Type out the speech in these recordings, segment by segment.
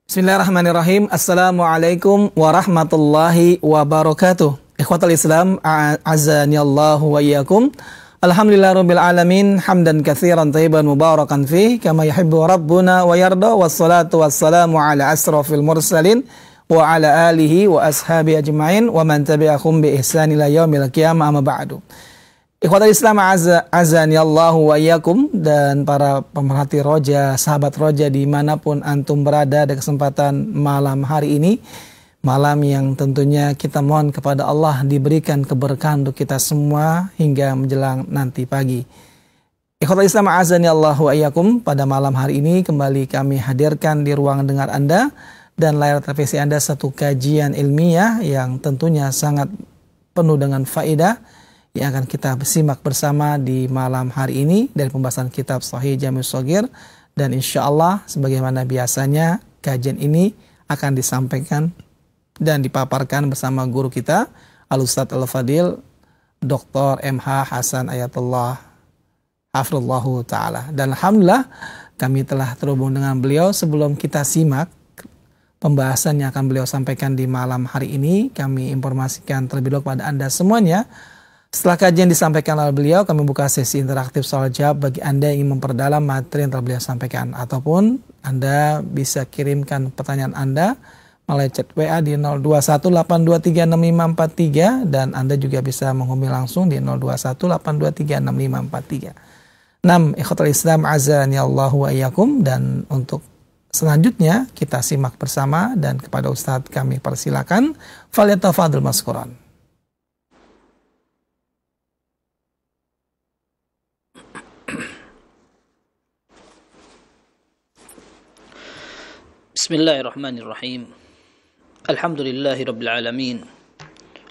Bismillahirrahmanirrahim. Assalamualaikum warahmatullahi wabarakatuh. Ikhwatal Islam, azanillahu wa iyyakum. Alhamdulillahirabbil alamin, hamdan katsiran thayyiban mubarakan fih kama yuhibbu rabbuna wa yarda, wassalatu wassalamu ala asrafil mursalin wa ala alihi wa ashabi ajmain wa man tabi'ahum bi ihsan ila yaumil qiyamah, amma ba'du. Ikhwatal Islam, azanillahu wa iyyakum, dan para pemerhati roja, sahabat roja dimanapun antum berada di kesempatan malam hari ini, malam yang tentunya kita mohon kepada Allah diberikan keberkahan untuk kita semua hingga menjelang nanti pagi. Ikhwatal Islam, azanillahu wa iyyakum, pada malam hari ini kembali kami hadirkan di ruang dengar Anda dan layar televisi Anda satu kajian ilmiah yang tentunya sangat penuh dengan faedah yang akan kita simak bersama di malam hari ini dari pembahasan kitab Sahih Jami' Shaghir, dan insya Allah sebagaimana biasanya kajian ini akan disampaikan dan dipaparkan bersama guru kita Al-Ustadz Al-Fadil Dr. MH Hasan Ayatullah Hafizahullah Ta'ala. Dan Alhamdulillah kami telah terhubung dengan beliau. Sebelum kita simak pembahasan yang akan beliau sampaikan di malam hari ini, kami informasikan terlebih dahulu kepada Anda semuanya. Setelah kajian disampaikan oleh beliau, kami buka sesi interaktif soal jawab bagi Anda yang ingin memperdalam materi yang telah beliau sampaikan. Ataupun Anda bisa kirimkan pertanyaan Anda melalui chat WA di 0218236543, dan Anda juga bisa menghubungi langsung di 0218236543. 6. Ikhwatal Islam, azanillahu wa iyyakum, dan untuk selanjutnya kita simak bersama, dan kepada Ustadz kami persilakan falyatafadhal mashkuran. Bismillahirrahmanirrahim. Alhamdulillahi rabbil alamin.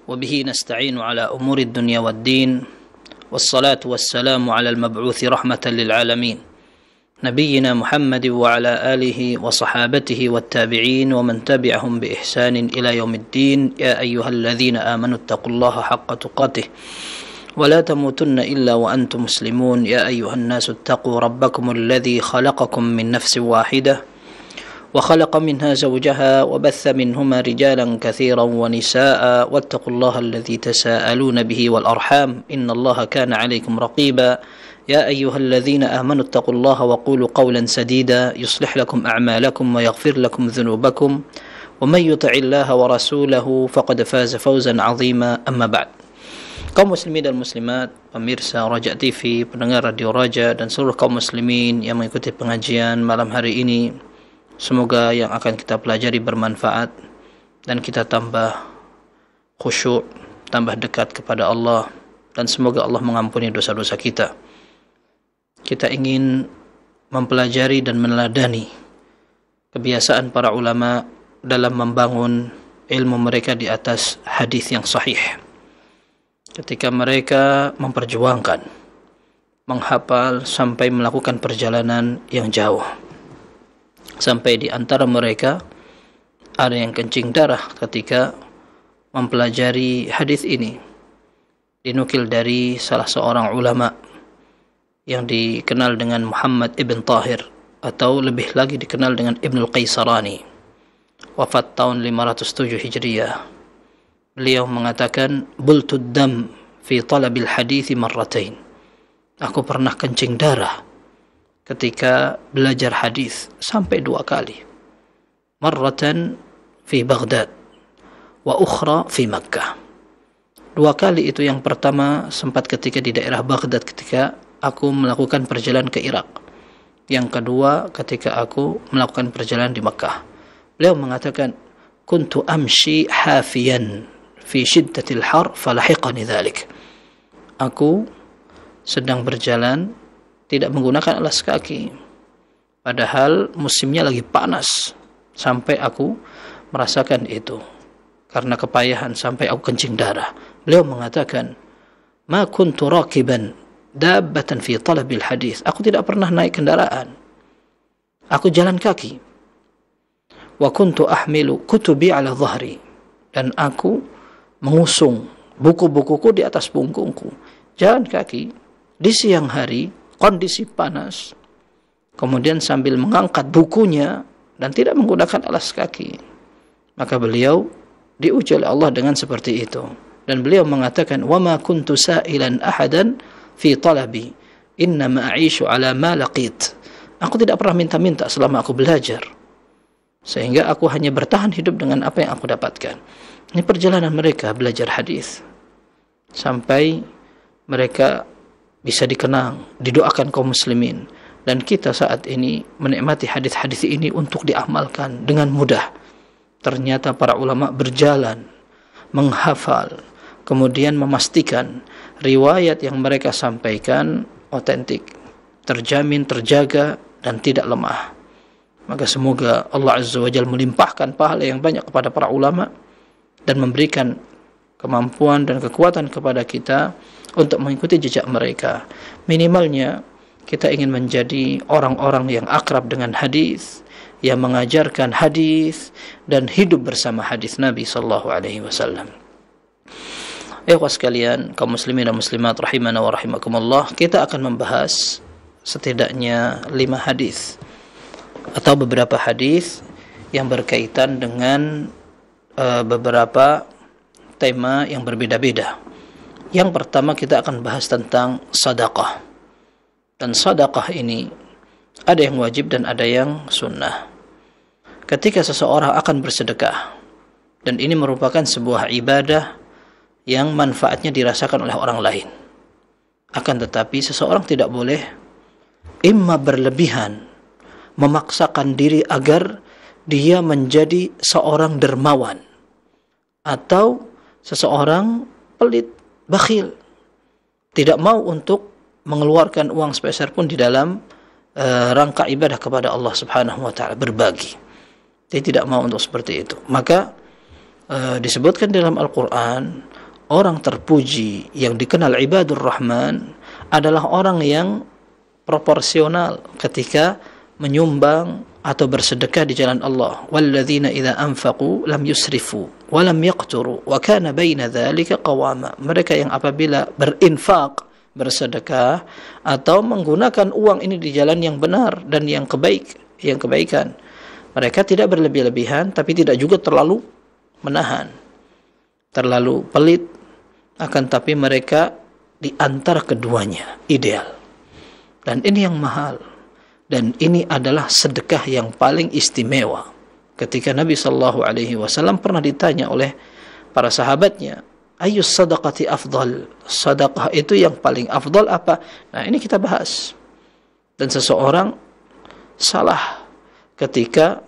Wa bihi nasta'inu ala umuri dunya waddin. Wassalatu wassalamu ala al-mab'uthi rahmatan lil alamin. Nabiyyina Muhammad wa ala alihi wa sahabatihi wattabi'in wa man tabi'ahum bi ihsanin ila yaumiddin. Ya ayyuhalladzina amanu taqullaha haqqa tuqatih. Wa la tamutunna illa wa antum muslimun. Ya ayyuhan nasu taqu rabbakum alladhi khalaqakum min nafsin wahidah وخلق منها زوجها وبث منهما رجالا كثيرا ونساء واتقوا الله الذي تساءلون به والأرحام إن الله كان عليكم رقيبا يا أيها الذين آمنوا اتقوا الله وقولوا قولا سديدا يصلح لكم أعمالكم ويغفر لكم ذنوبكم ومن يطع الله ورسوله فقد فاز فوزا عظيما أما بعد. Kaum muslimin dan muslimat, pemirsa Raja TV, pendengar Radio Raja, dan seluruh kaum muslimin yang mengikuti pengajian malam hari ini, semoga yang akan kita pelajari bermanfaat dan kita tambah khusyuk, tambah dekat kepada Allah, dan semoga Allah mengampuni dosa-dosa kita. Kita ingin mempelajari dan meneladani kebiasaan para ulama dalam membangun ilmu mereka di atas hadis yang sahih. Ketika mereka memperjuangkan, menghafal sampai melakukan perjalanan yang jauh, sampai di antara mereka ada yang kencing darah ketika mempelajari hadis ini. Dinukil dari salah seorang ulama yang dikenal dengan Muhammad ibn Tahir, atau lebih lagi dikenal dengan Ibnul Qaisarani, wafat tahun 507 Hijriyah. Beliau mengatakan, bultud dam fi talabil hadithi marratain. Aku pernah kencing darah ketika belajar hadis sampai 2 kali. Marratan fi Baghdad wa ukhra fi Makkah. 2 kali itu, yang pertama sempat ketika di daerah Baghdad ketika aku melakukan perjalanan ke Irak. Yang kedua ketika aku melakukan perjalanan di Makkah. Beliau mengatakan, kuntu amshi hafiyan fi shiddatil har falahiqani dhalik. Aku sedang berjalan tidak menggunakan alas kaki, padahal musimnya lagi panas, sampai aku merasakan itu karena kepayahan sampai aku kencing darah. Beliau mengatakan, ma kuntu rakiban dabbatan fi talabil hadis. Aku tidak pernah naik kendaraan, aku jalan kaki. Wa kuntu ahmilu kutubi ala dhahri, dan aku mengusung buku-bukuku di atas punggungku. Jalan kaki di siang hari, kondisi panas, kemudian sambil mengangkat bukunya dan tidak menggunakan alas kaki. Maka beliau diuji oleh Allah dengan seperti itu. Dan beliau mengatakan, وَمَا كُنْتُ سَائِلًا أَحَدًا فِي طَلَبِي إِنَّمَا أَعِيشُ عَلَى مَا لَقِيتُ. Aku tidak pernah minta-minta selama aku belajar, sehingga aku hanya bertahan hidup dengan apa yang aku dapatkan. Ini perjalanan mereka belajar hadis sampai mereka bisa dikenang, didoakan kaum muslimin. Dan kita saat ini menikmati hadis-hadis ini untuk diamalkan dengan mudah. Ternyata para ulama berjalan, menghafal, kemudian memastikan riwayat yang mereka sampaikan otentik, terjamin, terjaga, dan tidak lemah. Maka semoga Allah Azza wa Jalla melimpahkan pahala yang banyak kepada para ulama dan memberikan kemampuan dan kekuatan kepada kita untuk mengikuti jejak mereka. Minimalnya kita ingin menjadi orang-orang yang akrab dengan hadis, yang mengajarkan hadis dan hidup bersama hadis Nabi sallallahu alaihi wasallam. Ikhwas sekalian, kaum muslimin dan muslimat rahimana wa rahimakumullah, kita akan membahas setidaknya 5 hadis atau beberapa hadis yang berkaitan dengan beberapa tema yang berbeda-beda. Yang pertama kita akan bahas tentang sedekah. Dan sedekah ini ada yang wajib dan ada yang sunnah. Ketika seseorang akan bersedekah, dan ini merupakan sebuah ibadah yang manfaatnya dirasakan oleh orang lain, akan tetapi seseorang tidak boleh imma berlebihan, memaksakan diri agar dia menjadi seorang dermawan, atau seseorang pelit, bakhil, tidak mau untuk mengeluarkan uang sepeser pun di dalam rangka ibadah kepada Allah Subhanahu wa taala, berbagi. Dia tidak mau untuk seperti itu. Maka disebutkan dalam Al-Qur'an, orang terpuji yang dikenal ibadur rahman adalah orang yang proporsional ketika menyumbang atau bersedekah di jalan Allah. Walladzina idza anfaqu lam yusrifu wa lam yaqturu wa kana baina dzalika qawama. Mereka yang apabila berinfak, bersedekah atau menggunakan uang ini di jalan yang benar dan yang kebaikan, mereka tidak berlebih-lebihan tapi tidak juga terlalu menahan, terlalu pelit, akan tapi mereka di antara keduanya ideal. Dan ini yang mahal, dan ini adalah sedekah yang paling istimewa. Ketika Nabi SAW pernah ditanya oleh para sahabatnya, ayyus sadaqati afdal, sedekah itu yang paling afdal apa? Nah, ini kita bahas. Dan seseorang salah ketika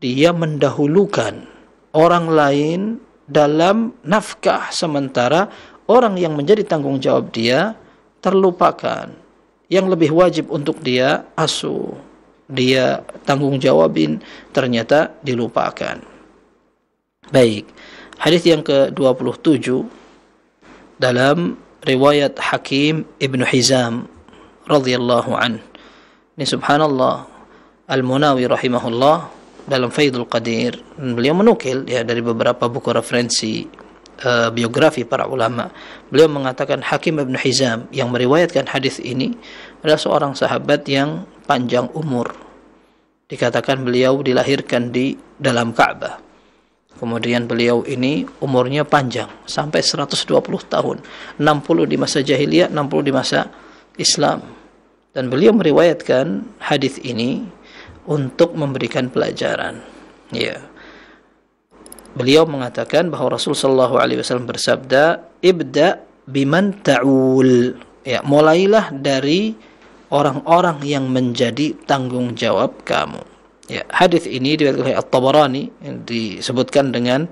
dia mendahulukan orang lain dalam nafkah, sementara orang yang menjadi tanggung jawab dia terlupakan. Yang lebih wajib untuk dia asuh, dia tanggung jawabin, ternyata dilupakan. Baik, hadis yang ke-27 dalam riwayat Hakim Ibn Hizam radhiyallahu an. Ini subhanallah, Al-Munawi rahimahullah dalam Faidul Qadir, beliau menukil ya dari beberapa buku referensi biografi para ulama. Beliau mengatakan Hakim Ibn Hizam yang meriwayatkan hadis ini adalah seorang sahabat yang panjang umur. Dikatakan beliau dilahirkan di dalam Ka'bah. Kemudian beliau ini umurnya panjang sampai 120 tahun, 60 di masa jahiliyah, 60 di masa Islam. Dan beliau meriwayatkan hadis ini untuk memberikan pelajaran. Ya. Beliau mengatakan bahawa Rasulullah SAW bersabda, ibda biman ta'ul. Ya, mulailah dari orang-orang yang menjadi tanggung jawab kamu. Ya, hadis ini diriwayatkan oleh At-Tabarani, yang disebutkan dengan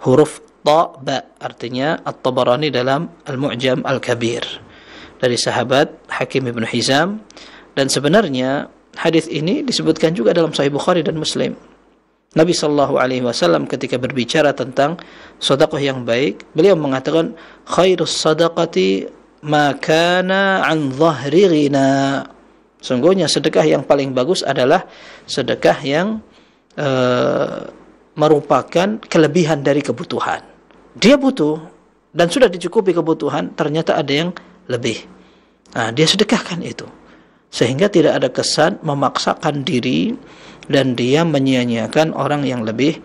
huruf ta ba, artinya At-Tabarani dalam Al-Mu'jam Al-Kabir, dari sahabat Hakim Ibn Hizam. Dan sebenarnya hadis ini disebutkan juga dalam Sahih Bukhari dan Muslim. Nabi SAW ketika berbicara tentang sedekah yang baik, beliau mengatakan khairus sadaqati ma kana an dhahri ghina. Sungguhnya sedekah yang paling bagus adalah sedekah yang merupakan kelebihan dari kebutuhan. Dia butuh dan sudah dicukupi kebutuhan, ternyata ada yang lebih. Nah, dia sedekahkan itu. sehingga tidak ada kesan memaksakan diri dan dia menyia-nyiakan orang yang lebih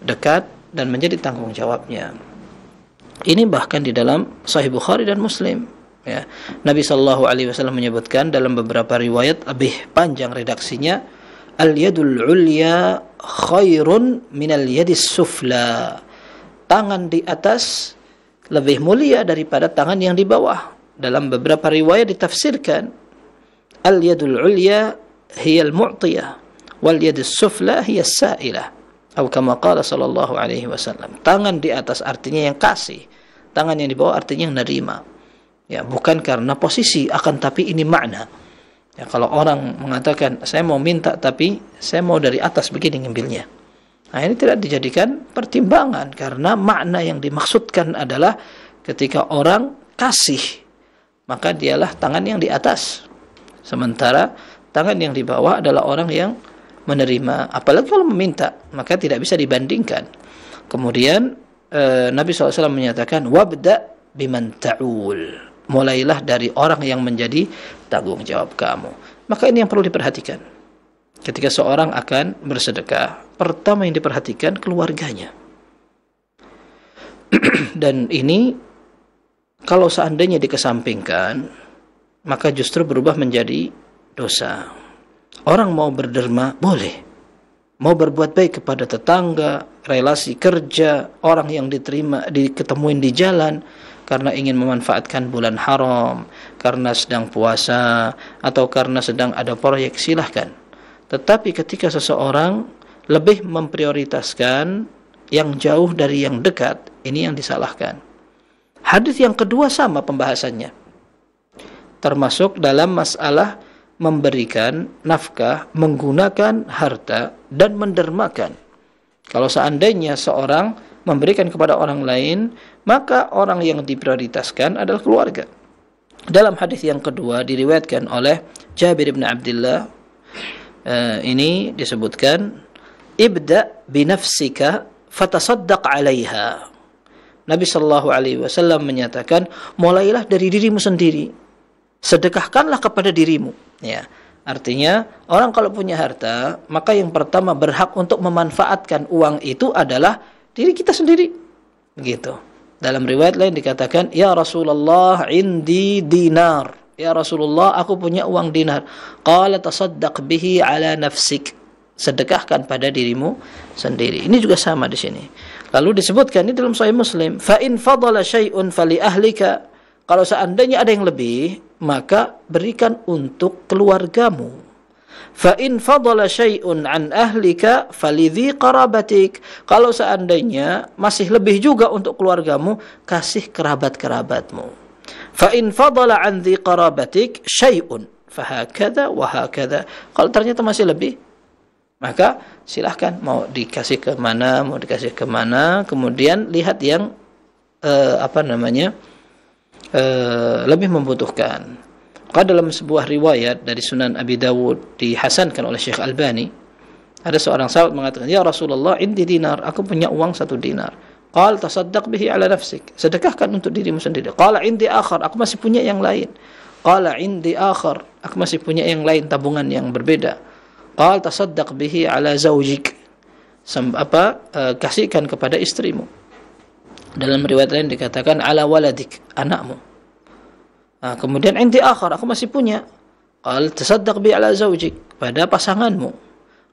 dekat dan menjadi tanggung jawabnya. Ini bahkan di dalam Sahih Bukhari dan Muslim, ya. Nabi SAW menyebutkan dalam beberapa riwayat, lebih panjang redaksinya, al-yadul ulya khairun minal yadis sufla. Tangan di atas lebih mulia daripada tangan yang di bawah. Dalam beberapa riwayat ditafsirkan, al-yadul ulya hiya al-mu'tiyah wal yadis sufla hiya as-sa'ilah. Atau kama qala sallallahu alaihi wasallam. Tangan di atas artinya yang kasih, tangan yang di bawah artinya yang nerima. Ya, bukan karena posisi, akan tapi ini makna. Ya, kalau orang mengatakan saya mau minta tapi saya mau dari atas begini ngambilnya. Nah, ini tidak dijadikan pertimbangan karena makna yang dimaksudkan adalah ketika orang kasih, maka dialah tangan yang di atas. Sementara tangan yang di bawah adalah orang yang menerima. Apalagi kalau meminta, maka tidak bisa dibandingkan. Kemudian Nabi SAW menyatakan, wabda biman ta'ul, mulailah dari orang yang menjadi tanggung jawab kamu. Maka ini yang perlu diperhatikan ketika seorang akan bersedekah. Pertama yang diperhatikan keluarganya. Dan ini kalau seandainya dikesampingkan, maka justru berubah menjadi dosa. Orang mau berderma boleh, mau berbuat baik kepada tetangga, relasi kerja, orang yang diketemuin di jalan karena ingin memanfaatkan bulan haram, karena sedang puasa, atau karena sedang ada proyek, silahkan. Tetapi ketika seseorang lebih memprioritaskan yang jauh dari yang dekat, ini yang disalahkan. Hadis yang kedua sama pembahasannya, termasuk dalam masalah memberikan nafkah, menggunakan harta, dan mendermakan. Kalau seandainya seorang memberikan kepada orang lain, maka orang yang diprioritaskan adalah keluarga. Dalam hadis yang kedua diriwayatkan oleh Jabir bin Abdullah, ini disebutkan, ibda binafsika fatasaddaq 'alaiha. Nabi SAW menyatakan, mulailah dari dirimu sendiri, sedekahkanlah kepada dirimu. Ya, artinya orang kalau punya harta, maka yang pertama berhak untuk memanfaatkan uang itu adalah diri kita sendiri. Begitu. Dalam riwayat lain dikatakan, ya Rasulullah indi dinar. Ya Rasulullah, aku punya uang dinar. Qala tasaddaq bihi ala nafsik. Sedekahkan pada dirimu sendiri. Ini juga sama di sini. Lalu disebutkan ini dalam Sahih Muslim, fa in fadala syai'un fali ahlika. Kalau seandainya ada yang lebih, maka berikan untuk keluargamu. Fa in fadala syai'un an ahlika falidhi qarabatik. Kalau seandainya masih lebih juga untuk keluargamu, kasih kerabat-kerabatmu. Fa in fadala an dhi qarabatik syai'un fahakadha wa hakadha. Kalau ternyata masih lebih, maka silahkan mau dikasih ke mana, kemudian lihat yang lebih membutuhkan. Maka dalam sebuah riwayat dari Sunan Abi Dawud dihasankan oleh Syekh Albani, ada seorang sahabat mengatakan, ya Rasulullah indi dinar, aku punya uang 1 dinar. Qal tasaddaq bihi ala nafsik, sedekahkan untuk dirimu sendiri. Qala indi akhar, aku masih punya yang lain. Qala indi akhar, aku masih punya yang lain, tabungan yang berbeda. Qal tasaddaq bihi ala zawjik, kasihkan kepada istrimu. Dalam riwayat lain dikatakan ala waladik, anakmu. Kemudian indi akhar, aku masih punya. Qal tasaddaq bihi ala zawjik, pada pasanganmu.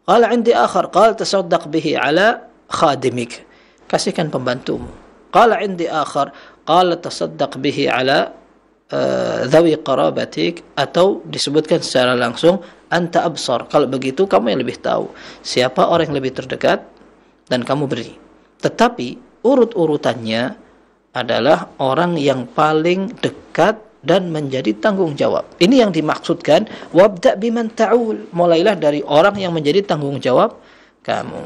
Qala indi akhar, qal tasaddaq bihi ala khadimik, kasihkan pembantumu. Qala indi akhar, qala tasaddaq bihi ala dhawi qarabatik, atau disebutkan secara langsung anta absar, kalau begitu kamu yang lebih tahu siapa orang yang lebih terdekat dan kamu beri. Tetapi urut-urutannya adalah orang yang paling dekat dan menjadi tanggung jawab. Ini yang dimaksudkan wabda biman ta'ul, mulailah dari orang yang menjadi tanggung jawab kamu.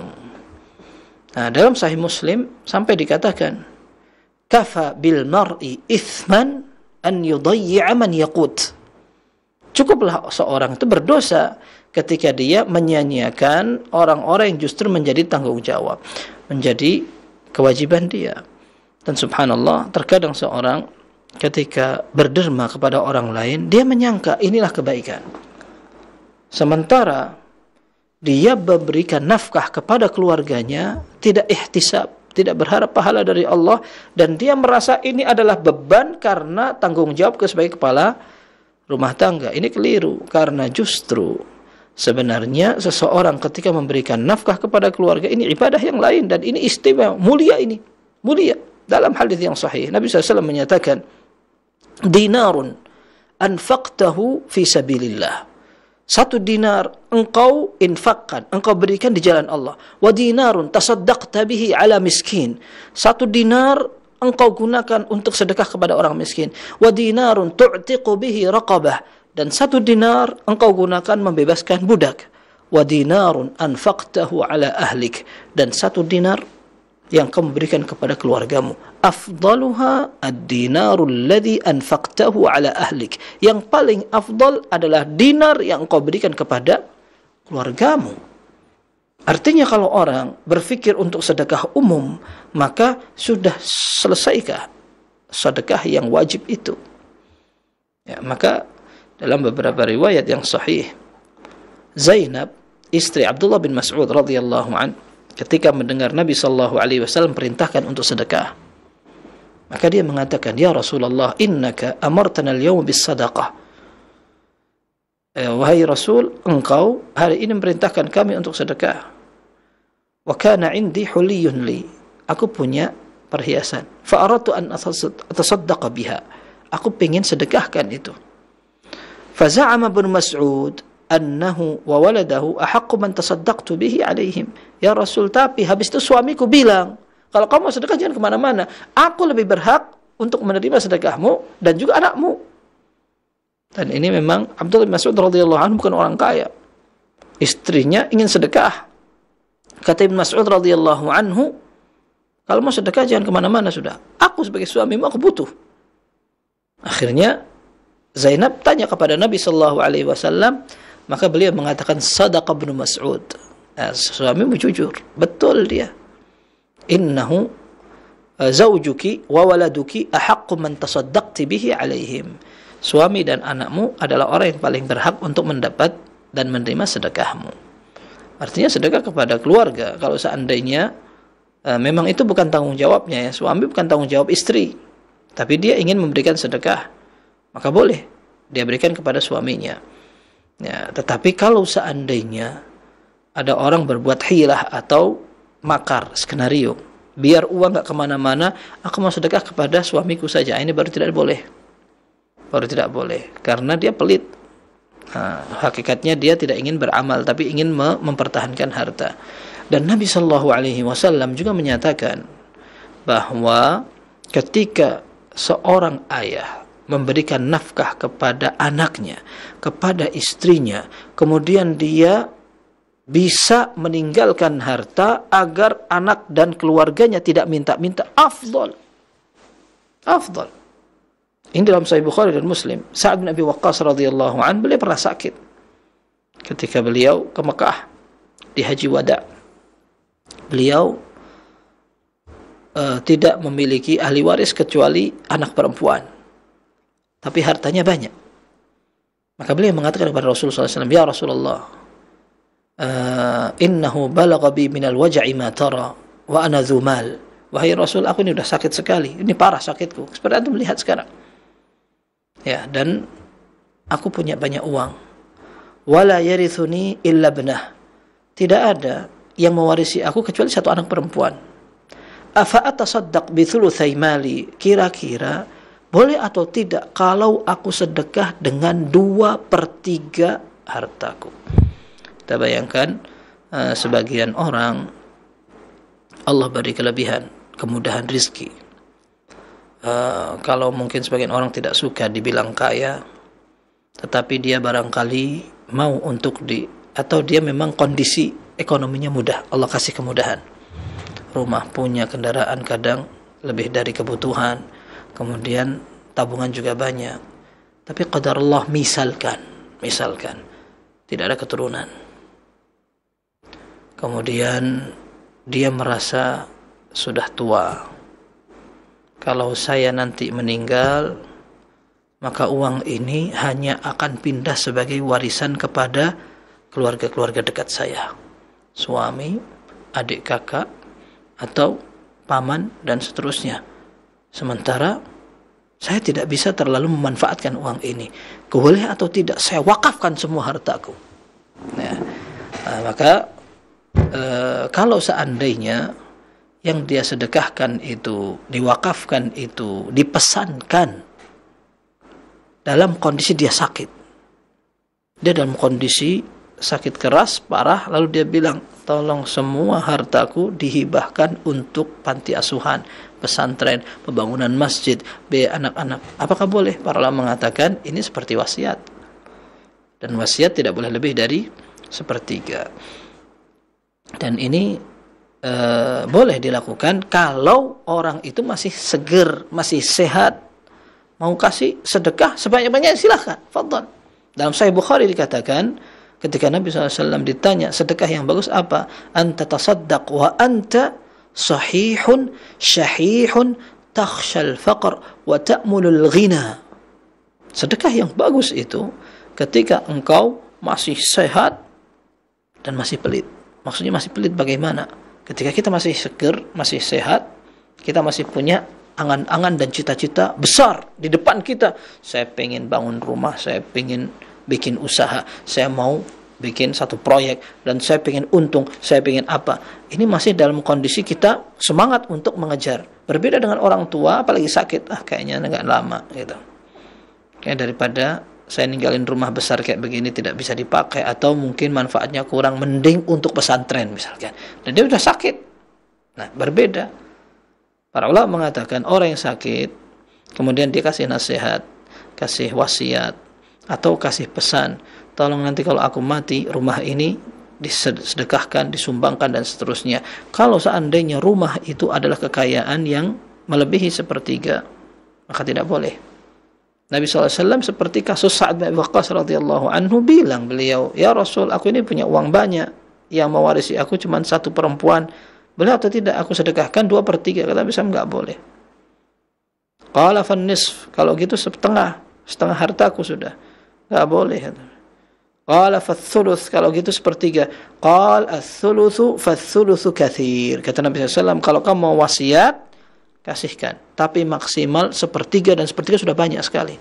Nah, dalam Sahih Muslim sampai dikatakan, kafa bil mar'i ithman an yudayyi'a man yaqut. Cukuplah seorang itu berdosa ketika dia menyia-nyiakan orang-orang yang justru menjadi tanggung jawab, menjadi kewajiban dia. Dan subhanallah, terkadang seorang ketika berderma kepada orang lain, dia menyangka inilah kebaikan. Sementara dia memberikan nafkah kepada keluarganya, tidak ihtisab, tidak berharap pahala dari Allah, dan dia merasa ini adalah beban karena tanggung jawab sebagai kepala rumah tangga. Ini keliru, karena justru sebenarnya seseorang ketika memberikan nafkah kepada keluarga, ini ibadah yang lain, dan ini istimewa, mulia ini. Mulia. Dalam hadis yang sahih, Nabi SAW menyatakan, dinarun anfaqtahu fi sabilillah. 1 dinar engkau infakkan, engkau berikan di jalan Allah. Wa dinarun tasaddaqta bihi ala miskin. 1 dinar engkau gunakan untuk sedekah kepada orang miskin. Wa dinarun tu'tiqu bihi raqabah. Dan 1 dinar engkau gunakan membebaskan budak. Wa dinarun anfaqtahu ala ahlik. Dan 1 dinar yang kamu berikan kepada keluargamu. Afdaluha ad-dinarul ladzi anfaqtahu ala ahlik. Yang paling afdal adalah dinar yang engkau berikan kepada keluargamu. Artinya kalau orang berfikir untuk sedekah umum, maka sudah selesaikah sedekah yang wajib itu? Ya, maka dalam beberapa riwayat yang sahih, Zainab, istri Abdullah bin Mas'ud radhiyallahu an, ketika mendengar Nabi SAW perintahkan untuk sedekah, maka dia mengatakan, ya Rasulullah, innaka amartana al-yawm bis sadaqah. Wahai Rasul, engkau hari ini memerintahkan kami untuk sedekah. Wa kana indi huliyun li. Aku punya perhiasan. Fa aradtu an atasaddaqa biha. Aku ingin sedekahkan itu. Fa za'ama Ibnu Mas'ud annahu wa waladahu ahaqqu man tasaddaqtu bihi alaihim. Ya Rasul, tapi habis itu suamiku bilang, kalau kamu mau sedekah jangan kemana-mana. Aku lebih berhak untuk menerima sedekahmu dan juga anakmu. Dan ini memang Abdullah bin Mas'ud radhiyallahu anhu bukan orang kaya. Istrinya ingin sedekah. Kata Ibn Mas'ud radhiyallahu anhu, kalau mau sedekah jangan kemana-mana sudah. Aku sebagai suamimu, aku butuh. Akhirnya Zainab tanya kepada Nabi SAW, maka beliau mengatakan, sadaqa Ibnu Mas'ud. Suamimu jujur, betul dia. Innahu zawjuki wa waladuki ahaqqu man tasaddaqti bihi alaihim. Suami dan anakmu adalah orang yang paling berhak untuk mendapat dan menerima sedekahmu. Artinya sedekah kepada keluarga. Kalau seandainya memang itu bukan tanggung jawabnya, ya, suami bukan tanggung jawab istri, tapi dia ingin memberikan sedekah, maka boleh dia berikan kepada suaminya. Ya, tetapi kalau seandainya ada orang berbuat hilah atau makar, skenario, biar uang nggak kemana-mana, aku mau sedekah kepada suamiku saja, ini baru tidak boleh. Baru tidak boleh, karena dia pelit. Hakikatnya dia tidak ingin beramal, tapi ingin mempertahankan harta. Dan Nabi SAW juga menyatakan bahwa ketika seorang ayah memberikan nafkah kepada anaknya, kepada istrinya, kemudian dia bisa meninggalkan harta agar anak dan keluarganya tidak minta-minta, afdal. Afdal. Ini dalam Sahih Bukhari dan Muslim. Sa'ad bin Abi Waqqas radhiyallahu an, beliau pernah sakit ketika beliau ke Mekah di Haji Wada. Beliau tidak memiliki ahli waris kecuali anak perempuan, tapi hartanya banyak. Maka beliau mengatakan kepada Rasulullah SAW, ya Rasulullah, innahu balagha bi minal waj'i ma tara wa ana dzu mal. Wahai Rasul, aku ini sudah sakit sekali, ini parah sakitku, seperti antum melihat sekarang. Ya, dan aku punya banyak uang. Wala yarithuni illa ibnah. Tidak ada yang mewarisi aku kecuali 1 anak perempuan. Afa atasaddaq bi thulutsai mali? Kira-kira boleh atau tidak kalau aku sedekah dengan 2/3 hartaku? Kita bayangkan sebagian orang Allah beri kelebihan, kemudahan rizki. Kalau mungkin sebagian orang tidak suka dibilang kaya, tetapi dia barangkali mau untuk atau dia memang kondisi ekonominya mudah, Allah kasih kemudahan. Rumah punya, kendaraan kadang lebih dari kebutuhan, kemudian tabungan juga banyak. Tapi qadar Allah, misalkan tidak ada keturunan. Kemudian dia merasa sudah tua. Kalau saya nanti meninggal, maka uang ini hanya akan pindah sebagai warisan kepada keluarga-keluarga dekat saya, suami, adik kakak, atau paman, dan seterusnya. Sementara saya tidak bisa terlalu memanfaatkan uang ini. Boleh atau tidak saya wakafkan semua hartaku. Nah, maka kalau seandainya yang dia sedekahkan itu, diwakafkan itu, dipesankan dalam kondisi dia sakit. Dia dalam kondisi sakit keras, parah, lalu dia bilang, tolong semua hartaku dihibahkan untuk panti asuhan, pesantren, pembangunan masjid, biaya anak-anak. Apakah boleh? Para ulama mengatakan ini seperti wasiat. Dan wasiat tidak boleh lebih dari sepertiga. Dan ini boleh dilakukan kalau orang itu masih seger, masih sehat, mau kasih sedekah sebanyak-banyaknya, silahkan, fadhal. Dalam Sahih Bukhari dikatakan, ketika Nabi SAW ditanya sedekah yang bagus apa, anta tasaddaq wa anta sahihun syahihun takhshal faqr wa ta'mulul ghina. Sedekah yang bagus itu ketika engkau masih sehat dan masih pelit. Maksudnya masih pelit bagaimana? Ketika kita masih seger, masih sehat, kita masih punya angan-angan dan cita-cita besar di depan kita. Saya pengen bangun rumah, saya pengen bikin usaha, saya mau bikin satu proyek, dan saya pengen untung, saya pengen apa. Ini masih dalam kondisi kita semangat untuk mengejar. Berbeda dengan orang tua, apalagi sakit, kayaknya nggak lama gitu. Kayak daripada saya ninggalin rumah besar kayak begini tidak bisa dipakai, atau mungkin manfaatnya kurang, mending untuk pesantren misalkan. Dan dia sudah sakit. Nah, berbeda. Para ulama mengatakan orang yang sakit, kemudian dia kasih nasihat, kasih wasiat, atau kasih pesan, tolong nanti kalau aku mati, rumah ini disedekahkan, disumbangkan, dan seterusnya. Kalau seandainya rumah itu adalah kekayaan yang melebihi sepertiga, maka tidak boleh. Nabi SAW seperti kasus Sa'ad bin Abi Waqqas radhiyallahu anhu, bilang beliau, ya Rasul, aku ini punya uang banyak, yang mewarisi aku cuma satu perempuan, boleh atau tidak aku sedekahkan 2/3? Kata Nabi SAW, nggak boleh. Qala fan nisf, kalau gitu setengah hartaku sudah, nggak boleh. Qala fathuluth, kalau gitu 1/3. Qala athuluthu fathuluthu kathir. Kata Nabi SAW, kalau kamu mau wasiat, kasihkan, tapi maksimal 1/3, dan 1/3 sudah banyak sekali.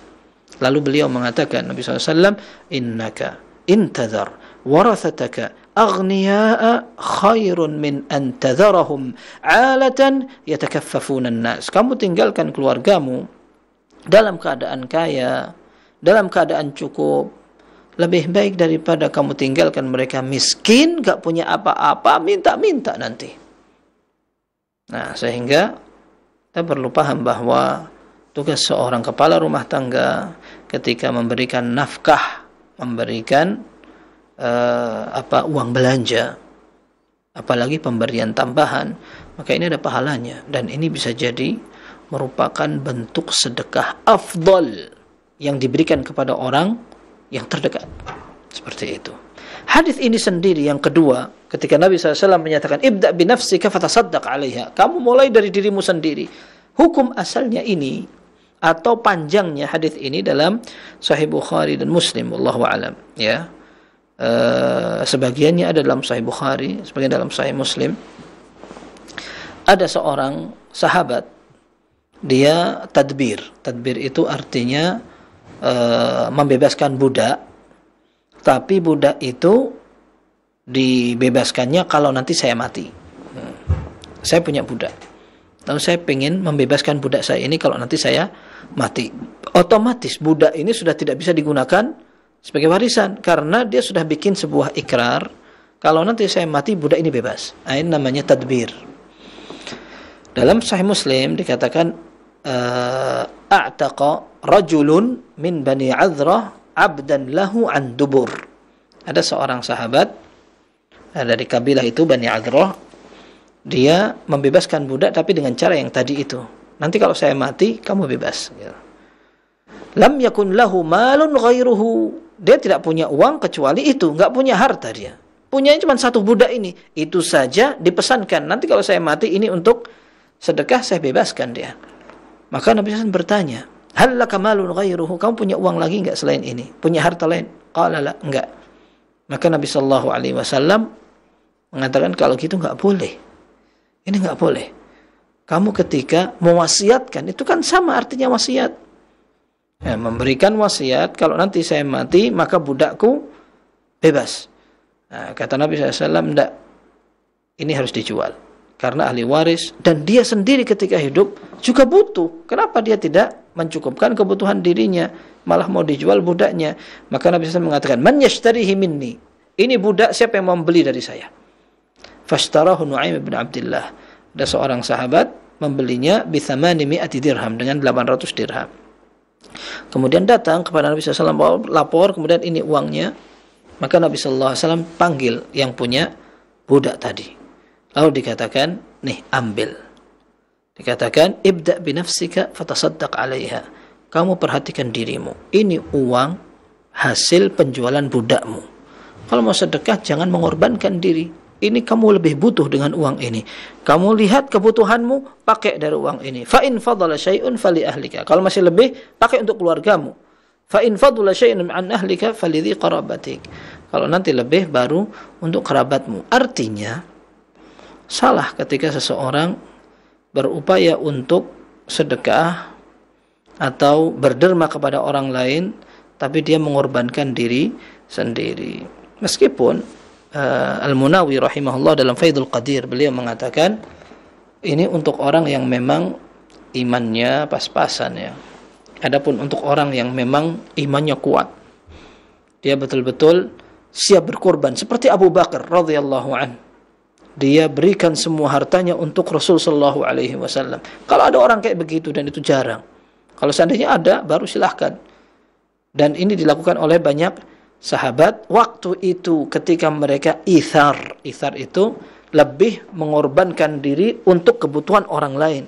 Lalu beliau mengatakan, Nabi SAW, innaka intadhar warathataka aghniya'a khairun min an tadharahum 'alatan yatakaffafuna an-nas. Kamu tinggalkan keluargamu dalam keadaan kaya, dalam keadaan cukup, lebih baik daripada kamu tinggalkan mereka miskin, gak punya apa-apa, minta-minta nanti. Nah, sehingga kita perlu paham bahwa tugas seorang kepala rumah tangga ketika memberikan nafkah, memberikan uang belanja, apalagi pemberian tambahan, maka ini ada pahalanya, dan ini bisa jadi merupakan bentuk sedekah afdal yang diberikan kepada orang yang terdekat. Seperti itu. Hadis ini sendiri yang kedua, ketika Nabi SAW menyatakan ibda binafsika fatasaddaq 'alaiha, kamu mulai dari dirimu sendiri. Hukum asalnya ini atau panjangnya hadis ini dalam Sahih Bukhari dan Muslim, wallahu alam, ya. Sebagiannya ada dalam Sahih Bukhari, sebagian dalam Sahih Muslim. Ada seorang sahabat, dia tadbir. Tadbir itu artinya membebaskan budak, tapi budak itu dibebaskannya kalau nanti saya mati. Saya punya budak, lalu saya ingin membebaskan budak saya ini kalau nanti saya mati. Otomatis budak ini sudah tidak bisa digunakan sebagai warisan, karena dia sudah bikin sebuah ikrar, kalau nanti saya mati budak ini bebas. Ini namanya tadbir. Dalam Sahih Muslim dikatakan, a'taqa rajulun min bani Azrah abdan lahu an dubur. Ada seorang sahabat dari kabilah itu, Bani Azrah, dia membebaskan budak tapi dengan cara yang tadi itu. Nanti kalau saya mati, kamu bebas. Lam yakun lahu malun ghairuhu. Dia tidak punya uang kecuali itu, nggak punya harta dia. Punyanya cuma satu budak ini. Itu saja dipesankan, nanti kalau saya mati ini untuk sedekah, saya bebaskan dia. Maka Nabi SAW bertanya, hal laka malun ghairuhu, kamu punya uang lagi enggak selain ini? Punya harta lain? Qala la, enggak. Maka Nabi Shallallahu Alaihi Wasallam mengatakan kalau gitu nggak boleh. Ini nggak boleh. Kamu ketika mewasiatkan, itu kan sama artinya wasiat. Ya, memberikan wasiat, kalau nanti saya mati, maka budakku bebas. Nah, kata Nabi SAW, enggak, ini harus dijual. Karena ahli waris, dan dia sendiri ketika hidup juga butuh. Kenapa dia tidak mencukupkan kebutuhan dirinya, malah mau dijual budaknya? Maka Nabi SAW mengatakan, man yashtarihi minni. Ini budak, siapa yang mau membeli dari saya? Fashtarahu Nu'aim bin Abdullah. Ada seorang sahabat membelinya bithamani mi'ati dirham, dengan 800 dirham. Kemudian datang kepada Nabi SAW, lapor, kemudian ini uangnya. Maka Nabi SAW panggil yang punya budak tadi. Lalu dikatakan, nih ambil. Dikatakan, ibda' binafsika fatasaddaq alaiha. Kamu perhatikan dirimu. Ini uang hasil penjualan budakmu. Kalau mau sedekah, jangan mengorbankan diri. Ini kamu lebih butuh dengan uang ini. Kamu lihat kebutuhanmu, pakai dari uang ini. Fa in fadala syai'un fali ahlika. Kalau masih lebih, pakai untuk keluargamu. Fa in fadala syai'un an ahlika falidhi qarabatik. Kalau nanti lebih, baru untuk kerabatmu. Artinya, salah ketika seseorang berupaya untuk sedekah atau berderma kepada orang lain, tapi dia mengorbankan diri sendiri. Meskipun Al-Munawi rahimahullah dalam Faidul Qadir, beliau mengatakan ini untuk orang yang memang imannya pas-pasan ya. Adapun untuk orang yang memang imannya kuat, dia betul-betul siap berkorban seperti Abu Bakar radhiyallahu an. Dia berikan semua hartanya untuk Rasul sallallahu alaihi wasallam. Kalau ada orang kayak begitu, dan itu jarang. Kalau seandainya ada, baru silahkan. Dan ini dilakukan oleh banyak sahabat waktu itu ketika mereka ithar itu lebih mengorbankan diri untuk kebutuhan orang lain.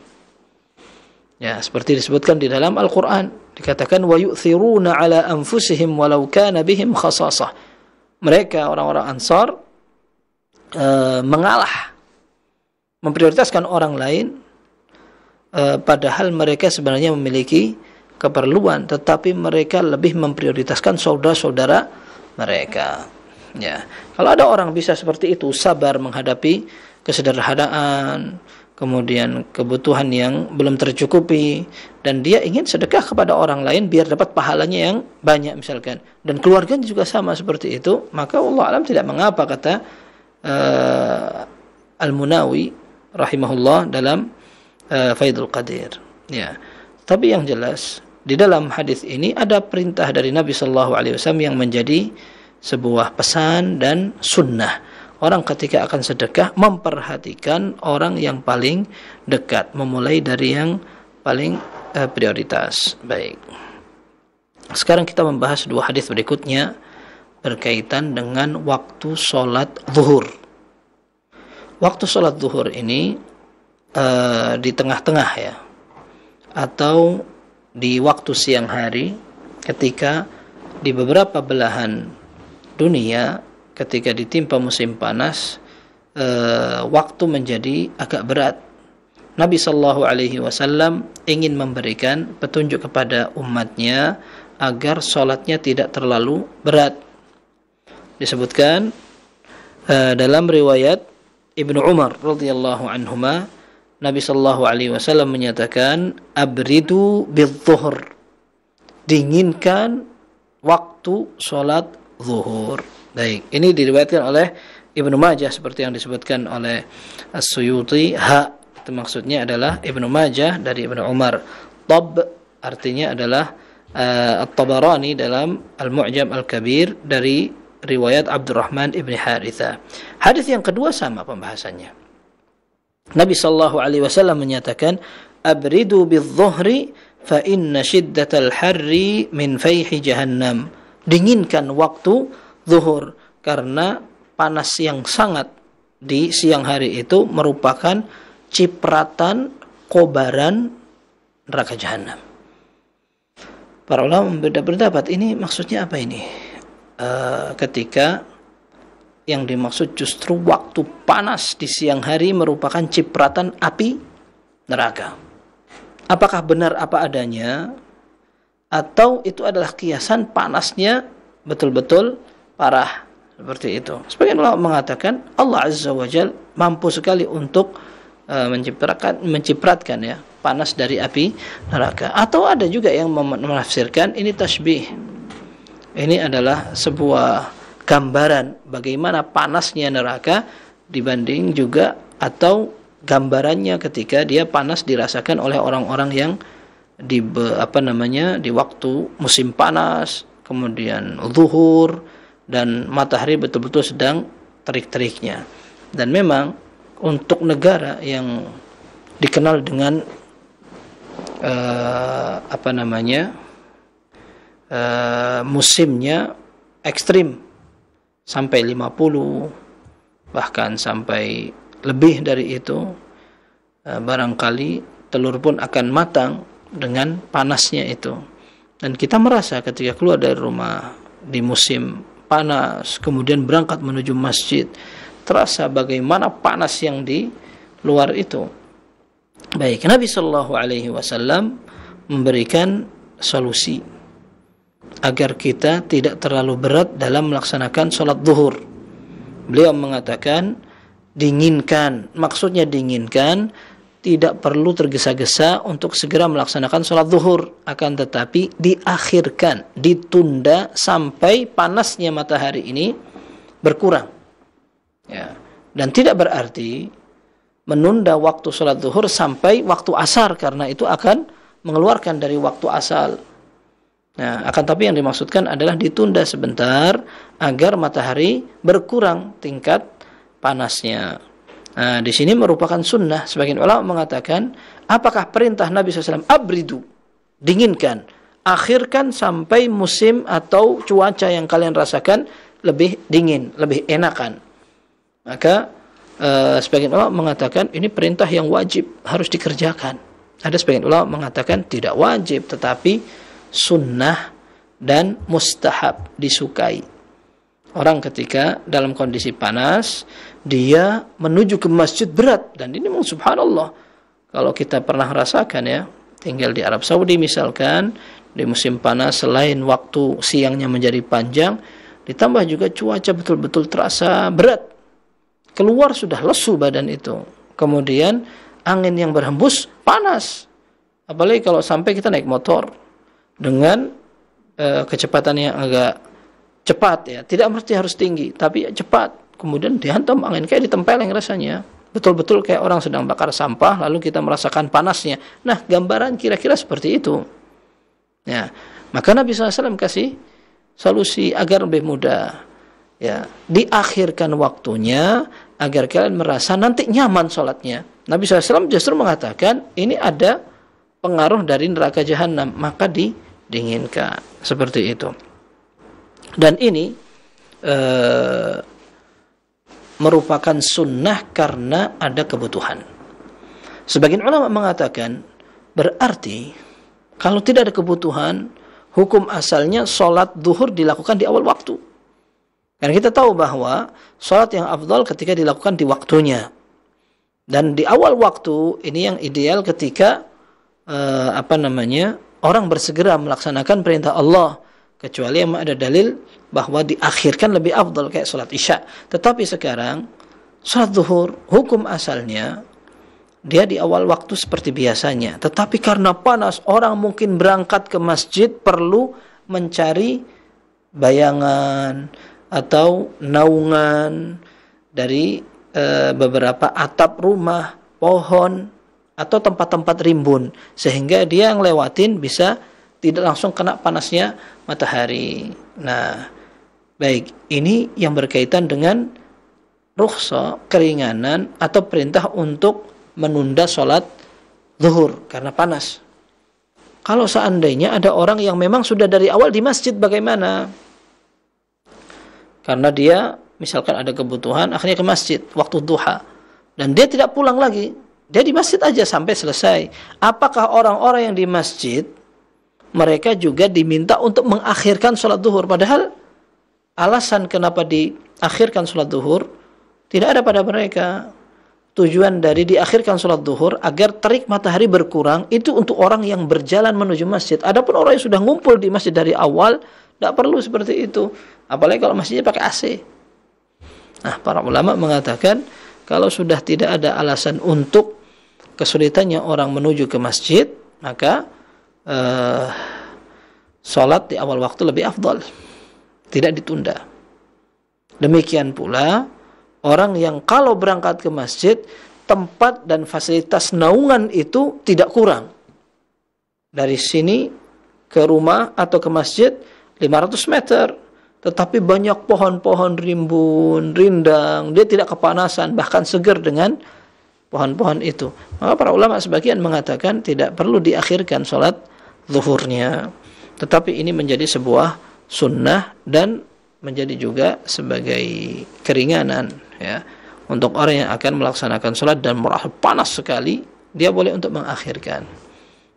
Ya, seperti disebutkan di dalam Al-Qur'an, dikatakan wa yu'thiruna ala anfusihim walau kana bihim khasasah. Mereka orang-orang Ansar mengalah, memprioritaskan orang lain, padahal mereka sebenarnya memiliki keperluan, tetapi mereka lebih memprioritaskan saudara-saudara mereka. Ya, kalau ada orang bisa seperti itu, sabar menghadapi kesederhanaan, kemudian kebutuhan yang belum tercukupi, dan dia ingin sedekah kepada orang lain biar dapat pahalanya yang banyak misalkan, dan keluarganya juga sama seperti itu, maka Allah alam tidak mengapa, kata Al-Munawi rahimahullah dalam Faidul Qadir. Ya, tapi yang jelas di dalam hadis ini ada perintah dari Nabi Shallallahu Alaihi Wasallam yang menjadi sebuah pesan dan sunnah. Orang ketika akan sedekah memperhatikan orang yang paling dekat, memulai dari yang paling prioritas. Baik. Sekarang kita membahas dua hadis berikutnya berkaitan dengan waktu sholat zuhur. Waktu sholat zuhur ini di tengah-tengah ya, atau di waktu siang hari, ketika di beberapa belahan dunia ketika ditimpa musim panas, waktu menjadi agak berat. Nabi Shallallahu Alaihi Wasallam ingin memberikan petunjuk kepada umatnya agar sholatnya tidak terlalu berat. Disebutkan dalam riwayat Ibnu Umar radhiyallahu anhuma, Nabi Shallallahu Alaihi Wasallam menyatakan, abridu bidzuhur, dinginkan waktu sholat zuhur. Baik, ini diriwayatkan oleh Ibnu Majah seperti yang disebutkan oleh As-Suyuti. Itu maksudnya adalah Ibnu Majah dari Ibnu Umar. Tab artinya adalah At-Tabarani dalam Al-Mu'jam Al-Kabir dari riwayat Abdurrahman ibn Haritha. Hadis yang kedua sama pembahasannya. Nabi sallallahu alaihi wasallam menyatakan, abridu bidzuhri fa inna shiddatal harri min fayhi jahannam. Dinginkan waktu zuhur karena panas yang sangat di siang hari itu merupakan cipratan kobaran neraka jahanam. Para ulama berbeda pendapat, ini maksudnya apa ini? Ketika yang dimaksud justru waktu panas di siang hari merupakan cipratan api neraka. Apakah benar apa adanya, atau itu adalah kiasan panasnya betul-betul parah, Seperti itu. Sebagian ulama mengatakan Allah Azza wa Jal mampu sekali untuk mencipratkan ya panas dari api neraka. Atau ada juga yang menafsirkan ini tasbih. Ini adalah sebuah gambaran bagaimana panasnya neraka dibanding juga atau gambarannya ketika dia panas dirasakan oleh orang-orang yang di waktu musim panas, kemudian zuhur, dan matahari betul-betul sedang terik-teriknya. Dan memang untuk negara yang dikenal dengan musimnya ekstrim sampai 50, bahkan sampai lebih dari itu, barangkali telur pun akan matang dengan panasnya itu. Dan kita merasa ketika keluar dari rumah di musim panas, kemudian berangkat menuju masjid, terasa bagaimana panas yang di luar itu. Baik, Nabi Shallallahu Alaihi Wasallam memberikan solusi agar kita tidak terlalu berat dalam melaksanakan sholat zuhur. Beliau mengatakan, dinginkan, maksudnya dinginkan, tidak perlu tergesa-gesa untuk segera melaksanakan sholat zuhur, akan tetapi diakhirkan, ditunda sampai panasnya matahari ini berkurang. Ya. Dan tidak berarti menunda waktu sholat zuhur sampai waktu asar, karena itu akan mengeluarkan dari waktu asal. Nah, akan tapi yang dimaksudkan adalah ditunda sebentar agar matahari berkurang tingkat panasnya. Nah, di sini merupakan sunnah. Sebagian ulama mengatakan, apakah perintah Nabi SAW abridu, dinginkan, akhirkan sampai musim atau cuaca yang kalian rasakan lebih dingin, lebih enakan. Maka sebagian ulama mengatakan ini perintah yang wajib, harus dikerjakan. Ada sebagian ulama mengatakan tidak wajib, tetapi sunnah dan mustahab, disukai. Orang ketika dalam kondisi panas, dia menuju ke masjid berat. Dan ini memang subhanallah, kalau kita pernah rasakan ya, tinggal di Arab Saudi misalkan, di musim panas, selain waktu siangnya menjadi panjang, ditambah juga cuaca betul-betul terasa berat. Keluar sudah lesu badan itu. Kemudian angin yang berhembus panas. Apalagi kalau sampai kita naik motor dengan kecepatan yang agak cepat ya, tidak mesti harus tinggi, tapi cepat. Kemudian dihantam angin kayak ditempeleng rasanya. Betul-betul kayak orang sedang bakar sampah, lalu kita merasakan panasnya. Nah, gambaran kira-kira seperti itu. Ya, maka Nabi SAW kasih solusi agar lebih mudah. Ya, diakhirkan waktunya agar kalian merasa nanti nyaman sholatnya. Nabi SAW justru mengatakan ini ada pengaruh dari neraka jahanam, maka didinginkan. Seperti itu. Dan ini merupakan sunnah karena ada kebutuhan. Sebagian ulama mengatakan berarti kalau tidak ada kebutuhan, hukum asalnya sholat zuhur dilakukan di awal waktu. Karena kita tahu bahwa sholat yang afdal ketika dilakukan di waktunya. Dan di awal waktu ini yang ideal ketika orang bersegera melaksanakan perintah Allah. Kecuali yang ada dalil bahwa diakhirkan lebih afdal kayak sholat isya. Tetapi sekarang sholat zuhur hukum asalnya dia di awal waktu seperti biasanya. Tetapi karena panas, orang mungkin berangkat ke masjid perlu mencari bayangan atau naungan dari beberapa atap rumah, pohon, atau tempat-tempat rimbun. Sehingga dia yang lewatin bisa tidak langsung kena panasnya matahari. Nah, baik, ini yang berkaitan dengan rukhsah, keringanan atau perintah untuk menunda sholat zuhur karena panas. Kalau seandainya ada orang yang memang sudah dari awal di masjid, bagaimana? Karena dia misalkan ada kebutuhan, akhirnya ke masjid waktu duha, dan dia tidak pulang lagi, dia di masjid aja sampai selesai. Apakah orang-orang yang di masjid mereka juga diminta untuk mengakhirkan sholat zuhur? Padahal alasan kenapa diakhirkan sholat zuhur tidak ada pada mereka. Tujuan dari diakhirkan sholat zuhur agar terik matahari berkurang itu untuk orang yang berjalan menuju masjid. Adapun orang yang sudah ngumpul di masjid dari awal, tidak perlu seperti itu. Apalagi kalau masjidnya pakai AC. Nah, para ulama mengatakan kalau sudah tidak ada alasan untuk kesulitannya orang menuju ke masjid, maka sholat di awal waktu lebih afdal, tidak ditunda. Demikian pula orang yang kalau berangkat ke masjid, tempat dan fasilitas naungan itu tidak kurang. Dari sini ke rumah atau ke masjid 500 meter, tetapi banyak pohon-pohon rimbun, rindang, dia tidak kepanasan, bahkan segar dengan pohon-pohon itu. Maka para ulama sebagian mengatakan tidak perlu diakhirkan sholat zuhurnya, tetapi ini menjadi sebuah sunnah dan menjadi juga sebagai keringanan, ya, untuk orang yang akan melaksanakan sholat dan merasa panas sekali, dia boleh untuk mengakhirkan.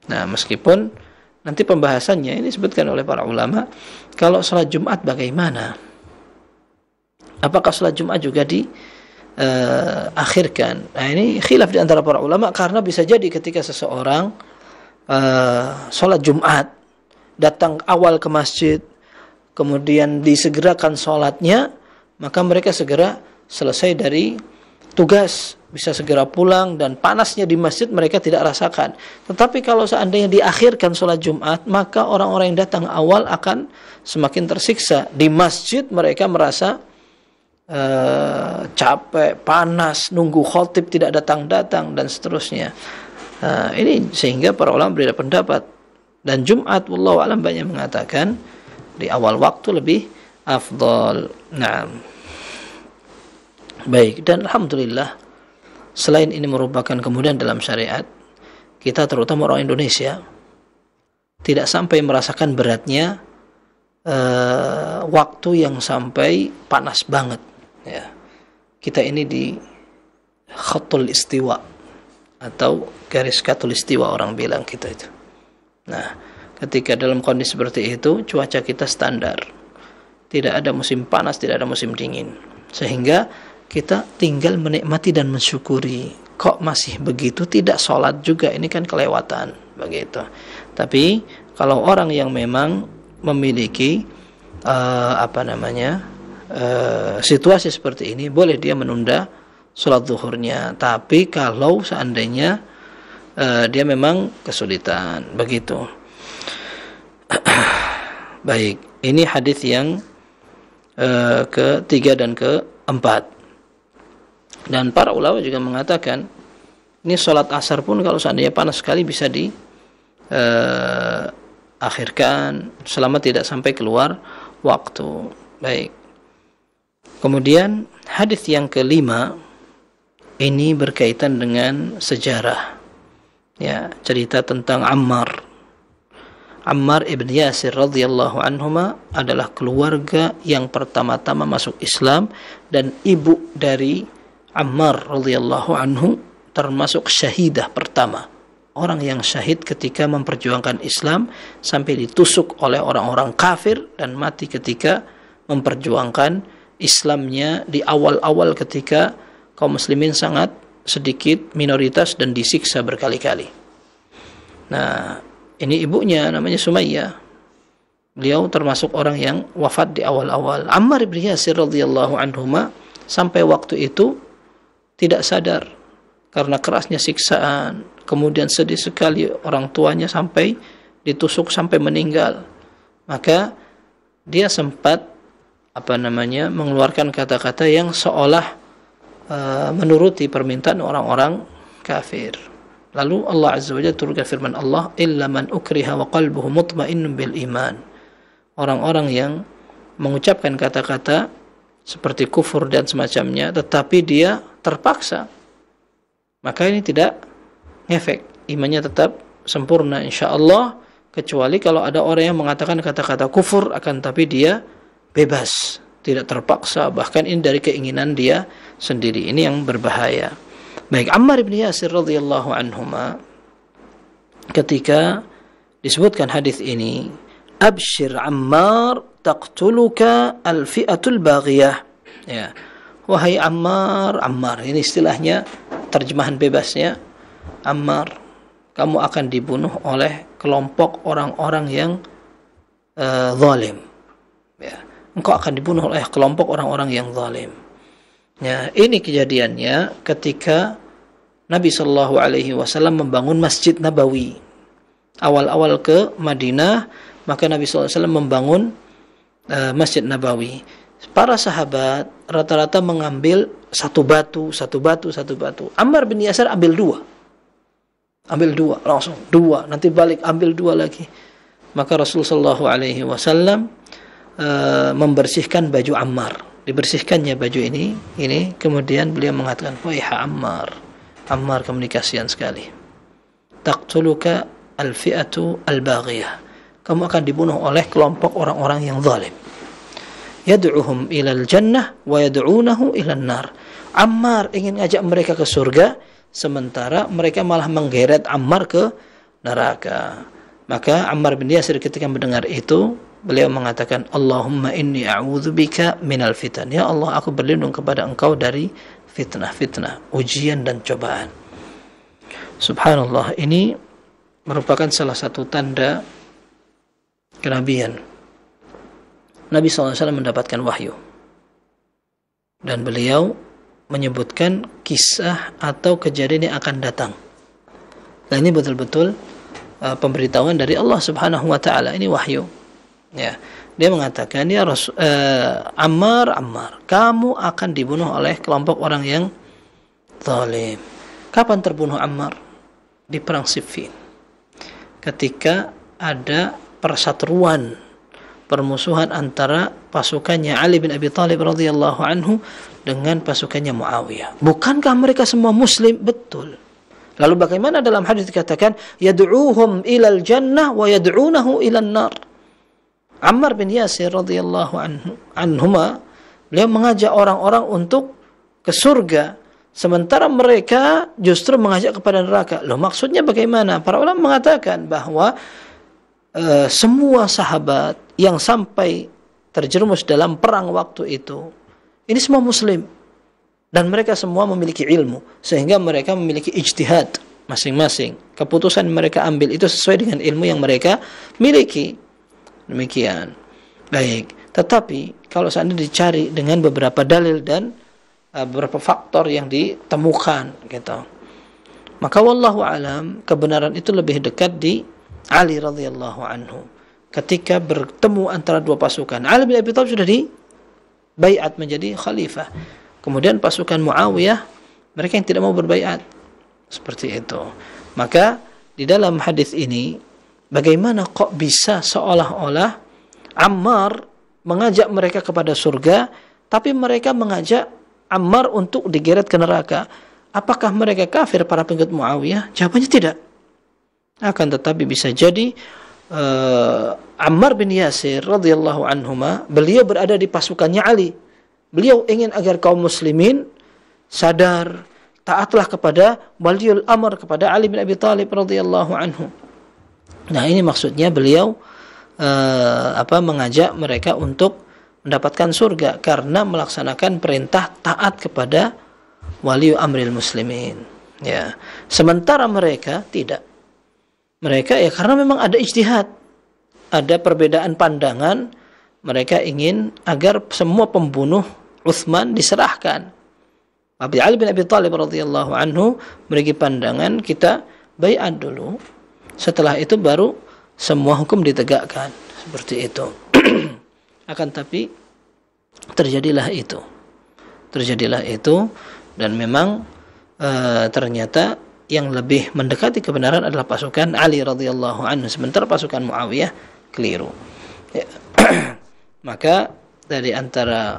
Nah, meskipun nanti pembahasannya ini disebutkan oleh para ulama, kalau sholat Jumat bagaimana? Apakah sholat Jumat juga diakhirkan? Nah, ini khilaf di antara para ulama, karena bisa jadi ketika seseorang sholat Jumat, datang awal ke masjid, kemudian disegerakan sholatnya, maka mereka segera selesai dari tugas, bisa segera pulang, dan panasnya di masjid mereka tidak rasakan. Tetapi kalau seandainya diakhirkan sholat Jumat, maka orang-orang yang datang awal akan semakin tersiksa. Di masjid mereka merasa capek, panas, nunggu khotib tidak datang-datang, dan seterusnya. Ini sehingga para ulama berbeda pendapat. Dan Jumat, wallahu a'lam, banyak mengatakan di awal waktu lebih afdal. Nah, baik, dan alhamdulillah, selain ini merupakan kemudahan dalam syariat, kita terutama orang Indonesia tidak sampai merasakan beratnya waktu yang sampai panas banget, ya. Kita ini di khatul istiwa atau garis khatulistiwa orang bilang kita itu. Nah, ketika dalam kondisi seperti itu, cuaca kita standar, tidak ada musim panas, tidak ada musim dingin, sehingga kita tinggal menikmati dan mensyukuri. Kok masih begitu, tidak sholat juga, ini kan kelewatan, begitu. Tapi kalau orang yang memang memiliki situasi seperti ini, boleh dia menunda sholat zuhurnya. Tapi kalau seandainya dia memang kesulitan, begitu. Baik, ini hadis yang ketiga dan keempat. Dan para ulama juga mengatakan, ini sholat asar pun kalau seandainya panas sekali bisa diakhirkan selama tidak sampai keluar waktu. Baik. Kemudian hadis yang kelima ini berkaitan dengan sejarah, ya, cerita tentang Ammar ibn Yasir radhiyallahu anhuma adalah keluarga yang pertama-tama masuk Islam, dan ibu dari Ammar radhiyallahu anhu termasuk syahidah pertama, orang yang syahid ketika memperjuangkan Islam sampai ditusuk oleh orang-orang kafir dan mati ketika memperjuangkan Islamnya di awal-awal ketika kaum muslimin sangat sedikit, minoritas, dan disiksa berkali-kali. Nah, ini ibunya namanya Sumayyah. Beliau termasuk orang yang wafat di awal-awal. Ammar ibn Yasir radhiyallahu anhuma sampai waktu itu tidak sadar karena kerasnya siksaan. Kemudian sedih sekali, orang tuanya sampai ditusuk sampai meninggal. Maka dia sempat mengeluarkan kata-kata yang seolah menuruti permintaan orang-orang kafir. Lalu Allah Azza wa Jalla turunkan firman Allah, illa man ukriha wa qalbuhu mutmainnun bil iman. Orang-orang yang mengucapkan kata-kata seperti kufur dan semacamnya, tetapi dia terpaksa, maka ini tidak ngefek, imannya tetap sempurna insyaallah, kecuali kalau ada orang yang mengatakan kata-kata kufur akan tapi dia bebas, tidak terpaksa, bahkan ini dari keinginan dia sendiri. Ini yang berbahaya. Baik, Ammar ibn Yasir radhiyallahu anhuma, ketika disebutkan hadis ini, abshir Ammar taqtuluka al-fi'atul baghiyah, ya, wahai Ammar, ini istilahnya terjemahan bebasnya, Ammar, kamu akan dibunuh oleh kelompok orang-orang yang zalim, ya, engkau akan dibunuh oleh kelompok orang-orang yang zalim. Ya, ini kejadiannya ketika Nabi Shallallahu Alaihi Wasallam membangun Masjid Nabawi. Awal-awal ke Madinah, maka Nabi Shallallahu Alaihi Wasallam membangun Masjid Nabawi. Para sahabat rata-rata mengambil satu batu. Ammar bin Yasir ambil dua, langsung dua, nanti balik ambil dua lagi. Maka Rasul Shallallahu Alaihi Wasallam membersihkan baju Ammar. Dibersihkannya baju ini, kemudian beliau mengatakan, wahai Ammar, kamu kasihan sekali. Taqtuluka al-fi'atu al-baghiyah. Kamu akan dibunuh oleh kelompok orang-orang yang zalim. Yad'uhum ilal jannah wa yad'unahu ilal nar. Ammar ingin ngajak mereka ke surga, sementara mereka malah menggeret Ammar ke neraka. Maka Ammar bin Yasir ketika mendengar itu, beliau mengatakan, Allahumma inni a'udzubika minal fitan. Ya Allah, aku berlindung kepada Engkau dari fitnah, ujian dan cobaan. Subhanallah, ini merupakan salah satu tanda kenabian. Nabi SAW mendapatkan wahyu. Dan beliau menyebutkan kisah atau kejadian yang akan datang. Dan ini betul-betul pemberitahuan dari Allah Subhanahu wa taala. Ini wahyu. Ya, dia mengatakan, ya Ammar, kamu akan dibunuh oleh kelompok orang yang zalim. Kapan terbunuh Ammar? Di perang Siffin. Ketika ada perseteruan, permusuhan antara pasukannya Ali bin Abi Thalib radhiyallahu anhu dengan pasukannya Muawiyah. Bukankah mereka semua muslim? Betul. Lalu bagaimana dalam hadis dikatakan, yad'uhum ilal jannah wa yad'unahu ilan nar. Ammar bin Yasir radhiyallahu anhuma, beliau mengajak orang-orang untuk ke surga, sementara mereka justru mengajak kepada neraka. Loh, maksudnya bagaimana? Para ulama mengatakan bahwa semua sahabat yang sampai terjerumus dalam perang waktu itu, ini semua muslim, dan mereka semua memiliki ilmu, sehingga mereka memiliki ijtihad masing-masing. Keputusan mereka ambil itu sesuai dengan ilmu yang mereka miliki. Demikian. Baik. Tetapi kalau seandainya dicari dengan beberapa dalil dan beberapa faktor yang ditemukan, gitu, maka wallahu alam, kebenaran itu lebih dekat di Ali radhiyallahu anhu. Ketika bertemu antara dua pasukan, Ali bin Abi Thalib sudah dibaiat menjadi khalifah. Kemudian pasukan Muawiyah, mereka yang tidak mau berbaiat. Seperti itu. Maka di dalam hadis ini, bagaimana kok bisa seolah-olah Ammar mengajak mereka kepada surga, tapi mereka mengajak Ammar untuk digeret ke neraka? Apakah mereka kafir para pengikut Muawiyah? Jawabannya tidak. Akan tetapi bisa jadi Ammar bin Yasir radhiyallahu anhuma, beliau berada di pasukannya Ali. Beliau ingin agar kaum muslimin sadar, taatlah kepada waliul amr, kepada Ali bin Abi Thalib radhiyallahu anhu. Nah, ini maksudnya beliau mengajak mereka untuk mendapatkan surga karena melaksanakan perintah taat kepada waliul amril muslimin. Ya. Sementara mereka tidak. Mereka ya karena memang ada ijtihad, ada perbedaan pandangan. Mereka ingin agar semua pembunuh Utsman diserahkan. Tapi Ali bin Abi Thalib radhiyallahu anhu memiliki pandangan, kita baiat dulu. Setelah itu baru semua hukum ditegakkan. Seperti itu. Akan tapi terjadilah itu dan memang ternyata yang lebih mendekati kebenaran adalah pasukan Ali radhiyallahu anhu, sementara pasukan Muawiyah keliru. Ya. Maka dari antara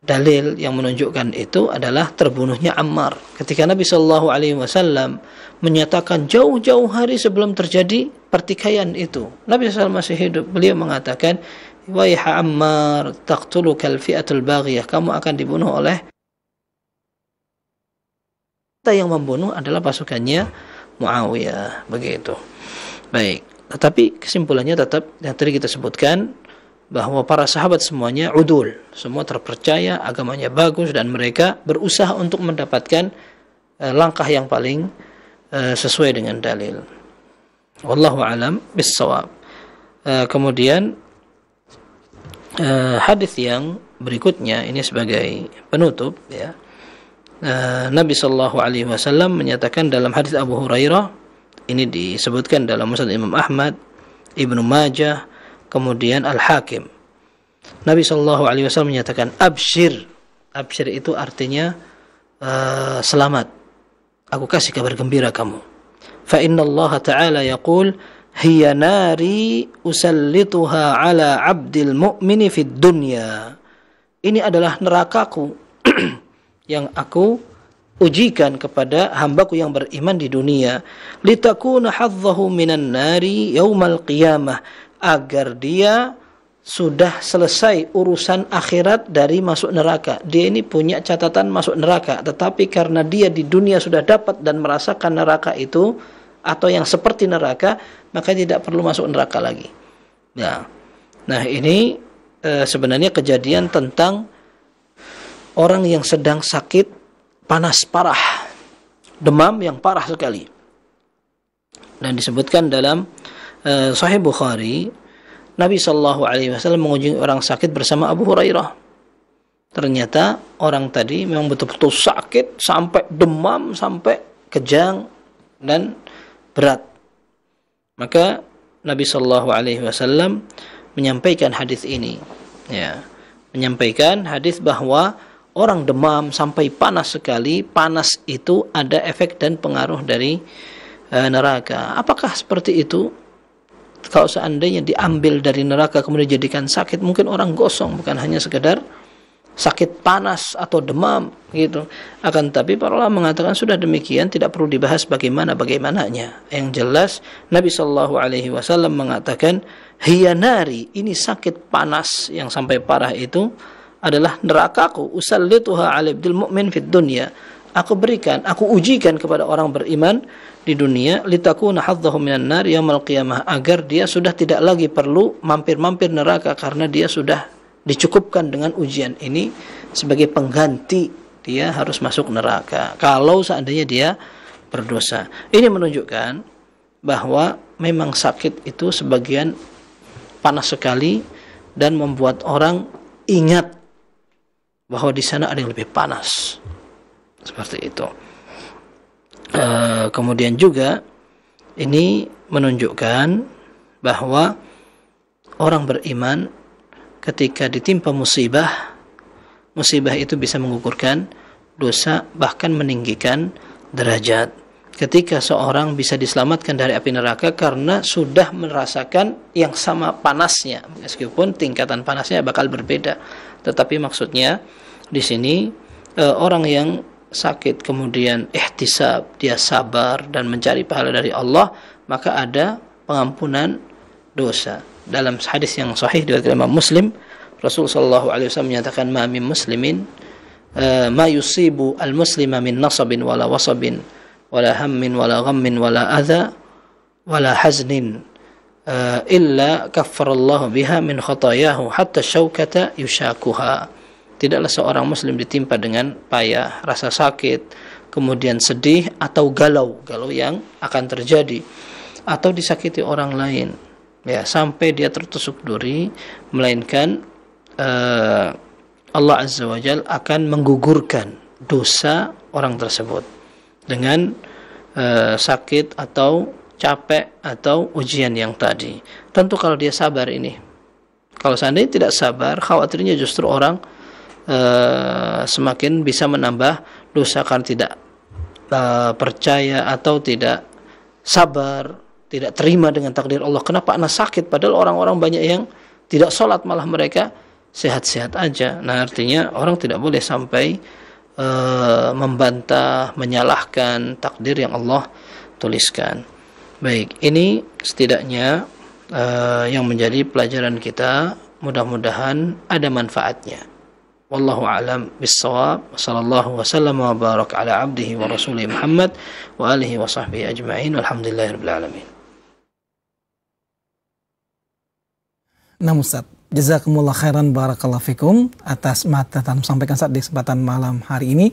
dalil yang menunjukkan itu adalah terbunuhnya Ammar. Ketika Nabi Shallallahu Alaihi Wasallam menyatakan jauh-jauh hari sebelum terjadi pertikaian itu, Nabi SAW masih hidup. Beliau mengatakan, wahai Ammar, taqtulukal fi'atul baghiyah, kamu akan dibunuh oleh, yang membunuh adalah pasukannya Muawiyah. Begitu. Baik. Tetapi kesimpulannya tetap yang tadi kita sebutkan, bahwa para sahabat semuanya udul, semua terpercaya, agamanya bagus, dan mereka berusaha untuk mendapatkan langkah yang paling sesuai dengan dalil. Wallahu a'lam bis-shawab. Kemudian hadis yang berikutnya ini sebagai penutup ya. Nabi Shallallahu Alaihi Wasallam menyatakan dalam hadis Abu Hurairah, ini disebutkan dalam Musnad Imam Ahmad, Ibnu Majah, kemudian Al-Hakim. Nabi Shallallahu Alaihi Wasallam menyatakan, abshir. Abshir itu artinya selamat. Aku kasih kabar gembira kamu. Fa inna Allah Ta'ala yaqul, hiya nari usallituha ala abdil mu'mini fid dunya. Ini adalah nerakaku yang aku ujikan kepada hambaku yang beriman di dunia, litakuna hadzahu minan nari yaumal qiyamah, agar dia sudah selesai urusan akhirat dari masuk neraka. Dia ini punya catatan masuk neraka, tetapi karena dia di dunia sudah dapat dan merasakan neraka itu atau yang seperti neraka, maka tidak perlu masuk neraka lagi. Nah ini sebenarnya kejadian tentang orang yang sedang sakit panas parah, demam yang parah sekali. Dan disebutkan dalam Sahih Bukhari, Nabi Shallallahu Alaihi Wasallam mengunjungi orang sakit bersama Abu Hurairah. Ternyata orang tadi memang betul-betul sakit sampai demam, sampai kejang dan berat. Maka Nabi Shallallahu Alaihi Wasallam menyampaikan hadis ini, ya, menyampaikan hadis bahwa orang demam sampai panas sekali, panas itu ada efek dan pengaruh dari neraka. Apakah seperti itu? Kalau seandainya diambil dari neraka kemudian dijadikan sakit, mungkin orang gosong, bukan hanya sekedar sakit panas atau demam gitu. Akan tapi para ulama mengatakan sudah demikian tidak perlu dibahas bagaimananya. Yang jelas Nabi Shallallahu Alaihi Wasallam mengatakan, hiya nari, ini sakit panas yang sampai parah itu adalah nerakaku, usallituha 'ala abdil mu'min fid dunya. Aku berikan, aku ujikan kepada orang beriman di dunia, litakuna hadzahu minan nar yaumil qiyamah, agar dia sudah tidak lagi perlu mampir-mampir neraka karena dia sudah dicukupkan dengan ujian ini sebagai pengganti dia harus masuk neraka kalau seandainya dia berdosa. Ini menunjukkan bahwa memang sakit itu sebagian panas sekali dan membuat orang ingat bahwa di sana ada yang lebih panas, seperti itu. Kemudian juga ini menunjukkan bahwa orang beriman ketika ditimpa musibah itu bisa menggugurkan dosa, bahkan meninggikan derajat. Ketika seorang bisa diselamatkan dari api neraka karena sudah merasakan yang sama panasnya, meskipun tingkatan panasnya bakal berbeda, tetapi maksudnya di sini orang yang sakit kemudian ihtisab, dia sabar dan mencari pahala dari Allah, maka ada pengampunan dosa. Dalam hadis yang sahih diriwayatkan Imam Muslim, Rasul sallallahu alaihi wasallam menyatakan, ma min muslimin ma yusibu al-muslima min nasabin wala wasabin wala hammin wala ghammin wala adha wala haznin illa kaffarallahu biha min khatayahu hatta syaukata yushakuha. Tidaklah seorang muslim ditimpa dengan payah, rasa sakit, kemudian sedih atau galau yang akan terjadi, atau disakiti orang lain, ya, sampai dia tertusuk duri, melainkan Allah Azza wa Jalla akan menggugurkan dosa orang tersebut dengan sakit atau capek atau ujian yang tadi. Tentu kalau dia sabar ini. Kalau seandainya tidak sabar, khawatirnya justru orang semakin bisa menambah dosa karena tidak percaya atau tidak sabar, tidak terima dengan takdir Allah. Kenapa anak sakit? Padahal orang-orang banyak yang tidak sholat, malah mereka sehat-sehat aja. Nah, artinya orang tidak boleh sampai membantah, menyalahkan takdir yang Allah tuliskan. Baik, ini setidaknya yang menjadi pelajaran kita. Mudah-mudahan ada manfaatnya. Wallahu a'lam bis-shawab. Wassallallahu wasallam wa baraka ala abdihi wa rasulih Muhammad wa alihi wa sahbihi ajma'in. Walhamdulillahirabbil alamin. Nah Ustaz, jazakumullah khairan barakallahu fikum atas materi yang sampaikan saat di kesempatan malam hari ini.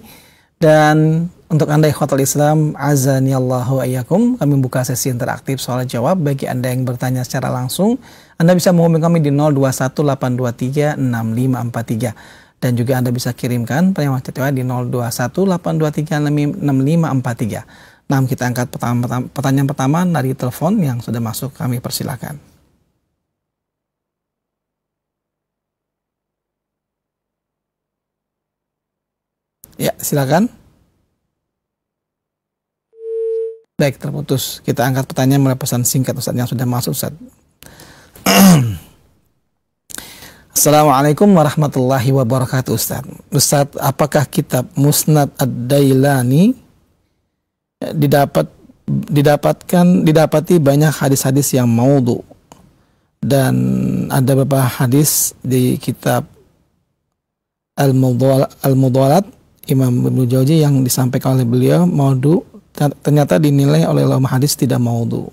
Dan Untuk Anda ikhwatul Islam, azanillahu ayyakum, kami buka sesi interaktif soal jawab. Bagi Anda yang bertanya secara langsung, Anda bisa menghubungi kami di 0218236543. Dan juga Anda bisa kirimkan pertanyaan WhatsApp di 0218236543. Nah, kita angkat pertanyaan pertama dari telepon yang sudah masuk, kami persilakan. Ya, silakan. Baik, terputus. Kita angkat pertanyaan melalui pesan singkat Ustaz yang sudah masuk, Ustaz. Assalamualaikum warahmatullahi wabarakatuh, Ustaz. Ustaz, apakah kitab Musnad Ad-Dailani didapati banyak hadis-hadis yang maudhu, dan ada beberapa hadis di kitab Al-Mudhalat Imam Ibnu Jauzi yang disampaikan oleh beliau maudhu, ternyata dinilai oleh ulama hadis tidak maudhu.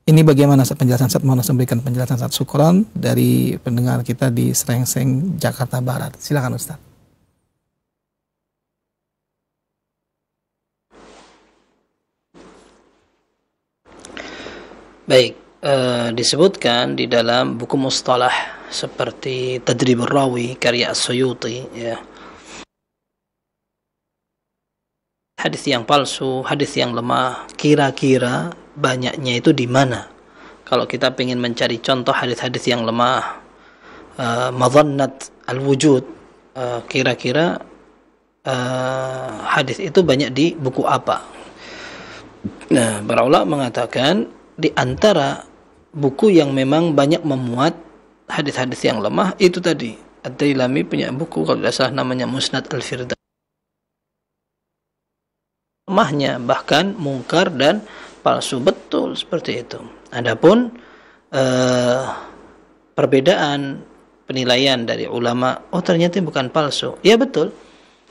Ini bagaimana penjelasan Ustaz? Mohon memberikan penjelasan Ustaz. Syukran dari pendengar kita di Srengseng, Jakarta Barat. Silakan Ustaz. Baik, disebutkan di dalam buku mustalah seperti Tadribur Rawi karya As-Suyuti, ya. Hadis yang palsu, hadis yang lemah, kira-kira banyaknya itu di mana? Kalau kita ingin mencari contoh hadis-hadis yang lemah, madhannat al-wujud, kira-kira hadis itu banyak di buku apa? Nah, para ulama mengatakan di antara buku yang memang banyak memuat hadis-hadis yang lemah itu tadi, Ad-Dailami punya buku kalau tidak salah namanya Musnad Al-Firdaus. Lemahnya bahkan mungkar dan palsu, betul seperti itu. Adapun perbedaan penilaian dari ulama, oh ternyata bukan palsu, ya betul.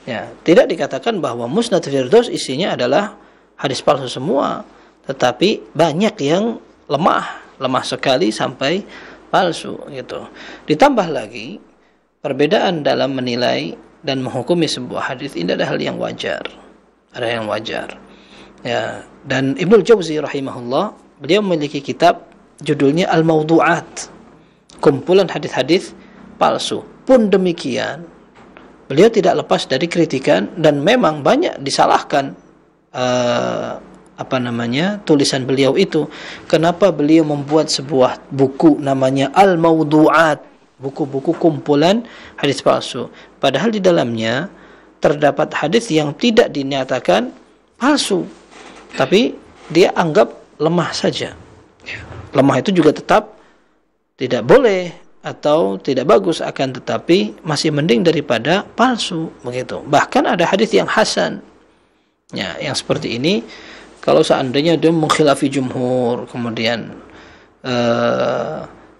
Ya, tidak dikatakan bahwa Musnad Al-Firdaus isinya adalah hadis palsu semua, tetapi banyak yang lemah sekali sampai palsu gitu. Ditambah lagi perbedaan dalam menilai dan menghukumi sebuah hadis ini adalah hal yang wajar. Ada yang wajar. Ya, dan Ibnu Jauzi rahimahullah, beliau memiliki kitab judulnya Al-Mawdu'at, kumpulan hadis-hadis palsu. Pun demikian, beliau tidak lepas dari kritikan dan memang banyak disalahkan tulisan beliau itu. Kenapa beliau membuat sebuah buku namanya Al-Mawdu'at, buku-buku kumpulan hadis palsu, padahal di dalamnya terdapat hadis yang tidak dinyatakan palsu, tapi dia anggap lemah saja. Lemah itu juga tetap tidak boleh atau tidak bagus, akan tetapi masih mending daripada palsu begitu. Bahkan ada hadis yang hasan, ya, yang seperti ini kalau seandainya dia mengkhilafi jumhur, kemudian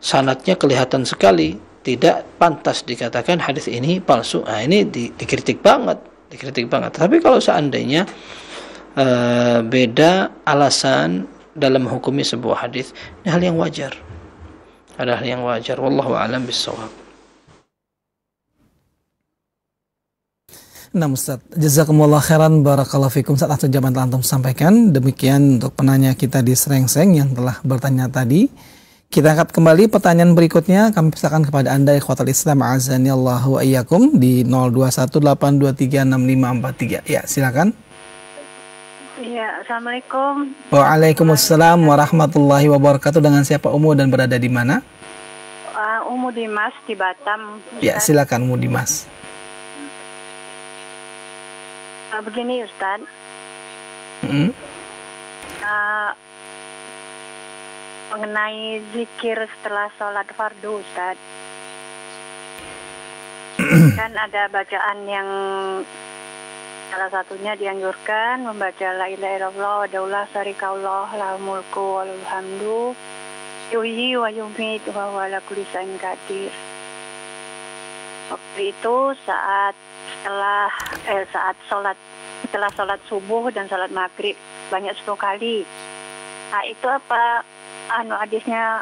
sanadnya kelihatan sekali, tidak pantas dikatakan hadis ini palsu. Nah, ini dikritik banget. Tapi kalau seandainya beda alasan dalam menghukumi sebuah hadis, ini hal yang wajar. Ada hal yang wajar. Wallahu a'lam bishawab. Nah, Ustaz, jazakumullah khairan, barakallahu fikum Ustaz atas jawaban telah antum sampaikan. Demikian untuk penanya kita di Srengseng yang telah bertanya tadi. Kita angkat kembali pertanyaan berikutnya. Kami persilakan kepada Anda ikhwatul Islam azanillahu ayyakum di 0218236543. Ya, silakan. Iya, Assalamualaikum. Waalaikumsalam warahmatullahi wabarakatuh. Dengan siapa Umu dan berada di mana? Umu Dimas di Batam. Ya, silakan Umu Dimas. Begini Ustaz. Mengenai zikir setelah sholat fardu, Ustaz. Kan ada bacaan yang salah satunya dianjurkan membaca la ilaha illallah wa daulah syarikaullah lahul mulku wa lahul hamdu yuhyi wa yumiitu wa huwa ala kulli syai'in qadir. Waktu itu saat sholat subuh dan sholat maghrib banyak 10 kali. Nah, itu apa hadisnya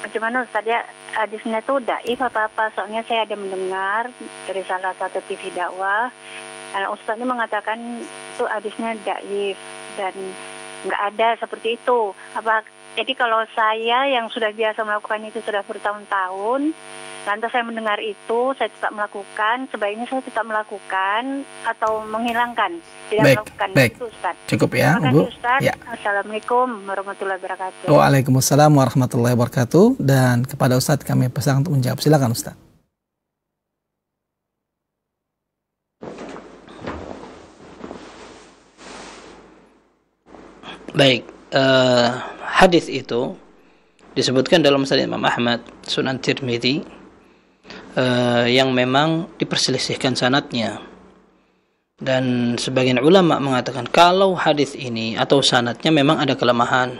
bagaimana Ustaz ya? hadisnya tuh daif apa? Soalnya saya ada mendengar dari salah satu TV dakwah, Ustaz ini mengatakan itu hadisnya daif dan nggak ada seperti itu. Jadi kalau saya yang sudah biasa melakukan itu sudah bertahun-tahun, lantas saya mendengar itu, saya tetap melakukan, sebaiknya saya tetap melakukan atau menghilangkan, tidak melakukan. Baik. Itu, Ustaz. Cukup ya, Terima Bu. kasih, Ustaz. Ya. Assalamualaikum warahmatullahi wabarakatuh. Waalaikumsalam warahmatullahi wabarakatuh. Dan kepada Ustadz kami persilakan untuk menjawab. Silakan Ustadz. Baik, hadis itu disebutkan dalam Musnad Imam Ahmad, Sunan Tirmidzi, yang memang diperselisihkan sanadnya. Dan sebagian ulama mengatakan kalau hadis ini atau sanadnya memang ada kelemahan.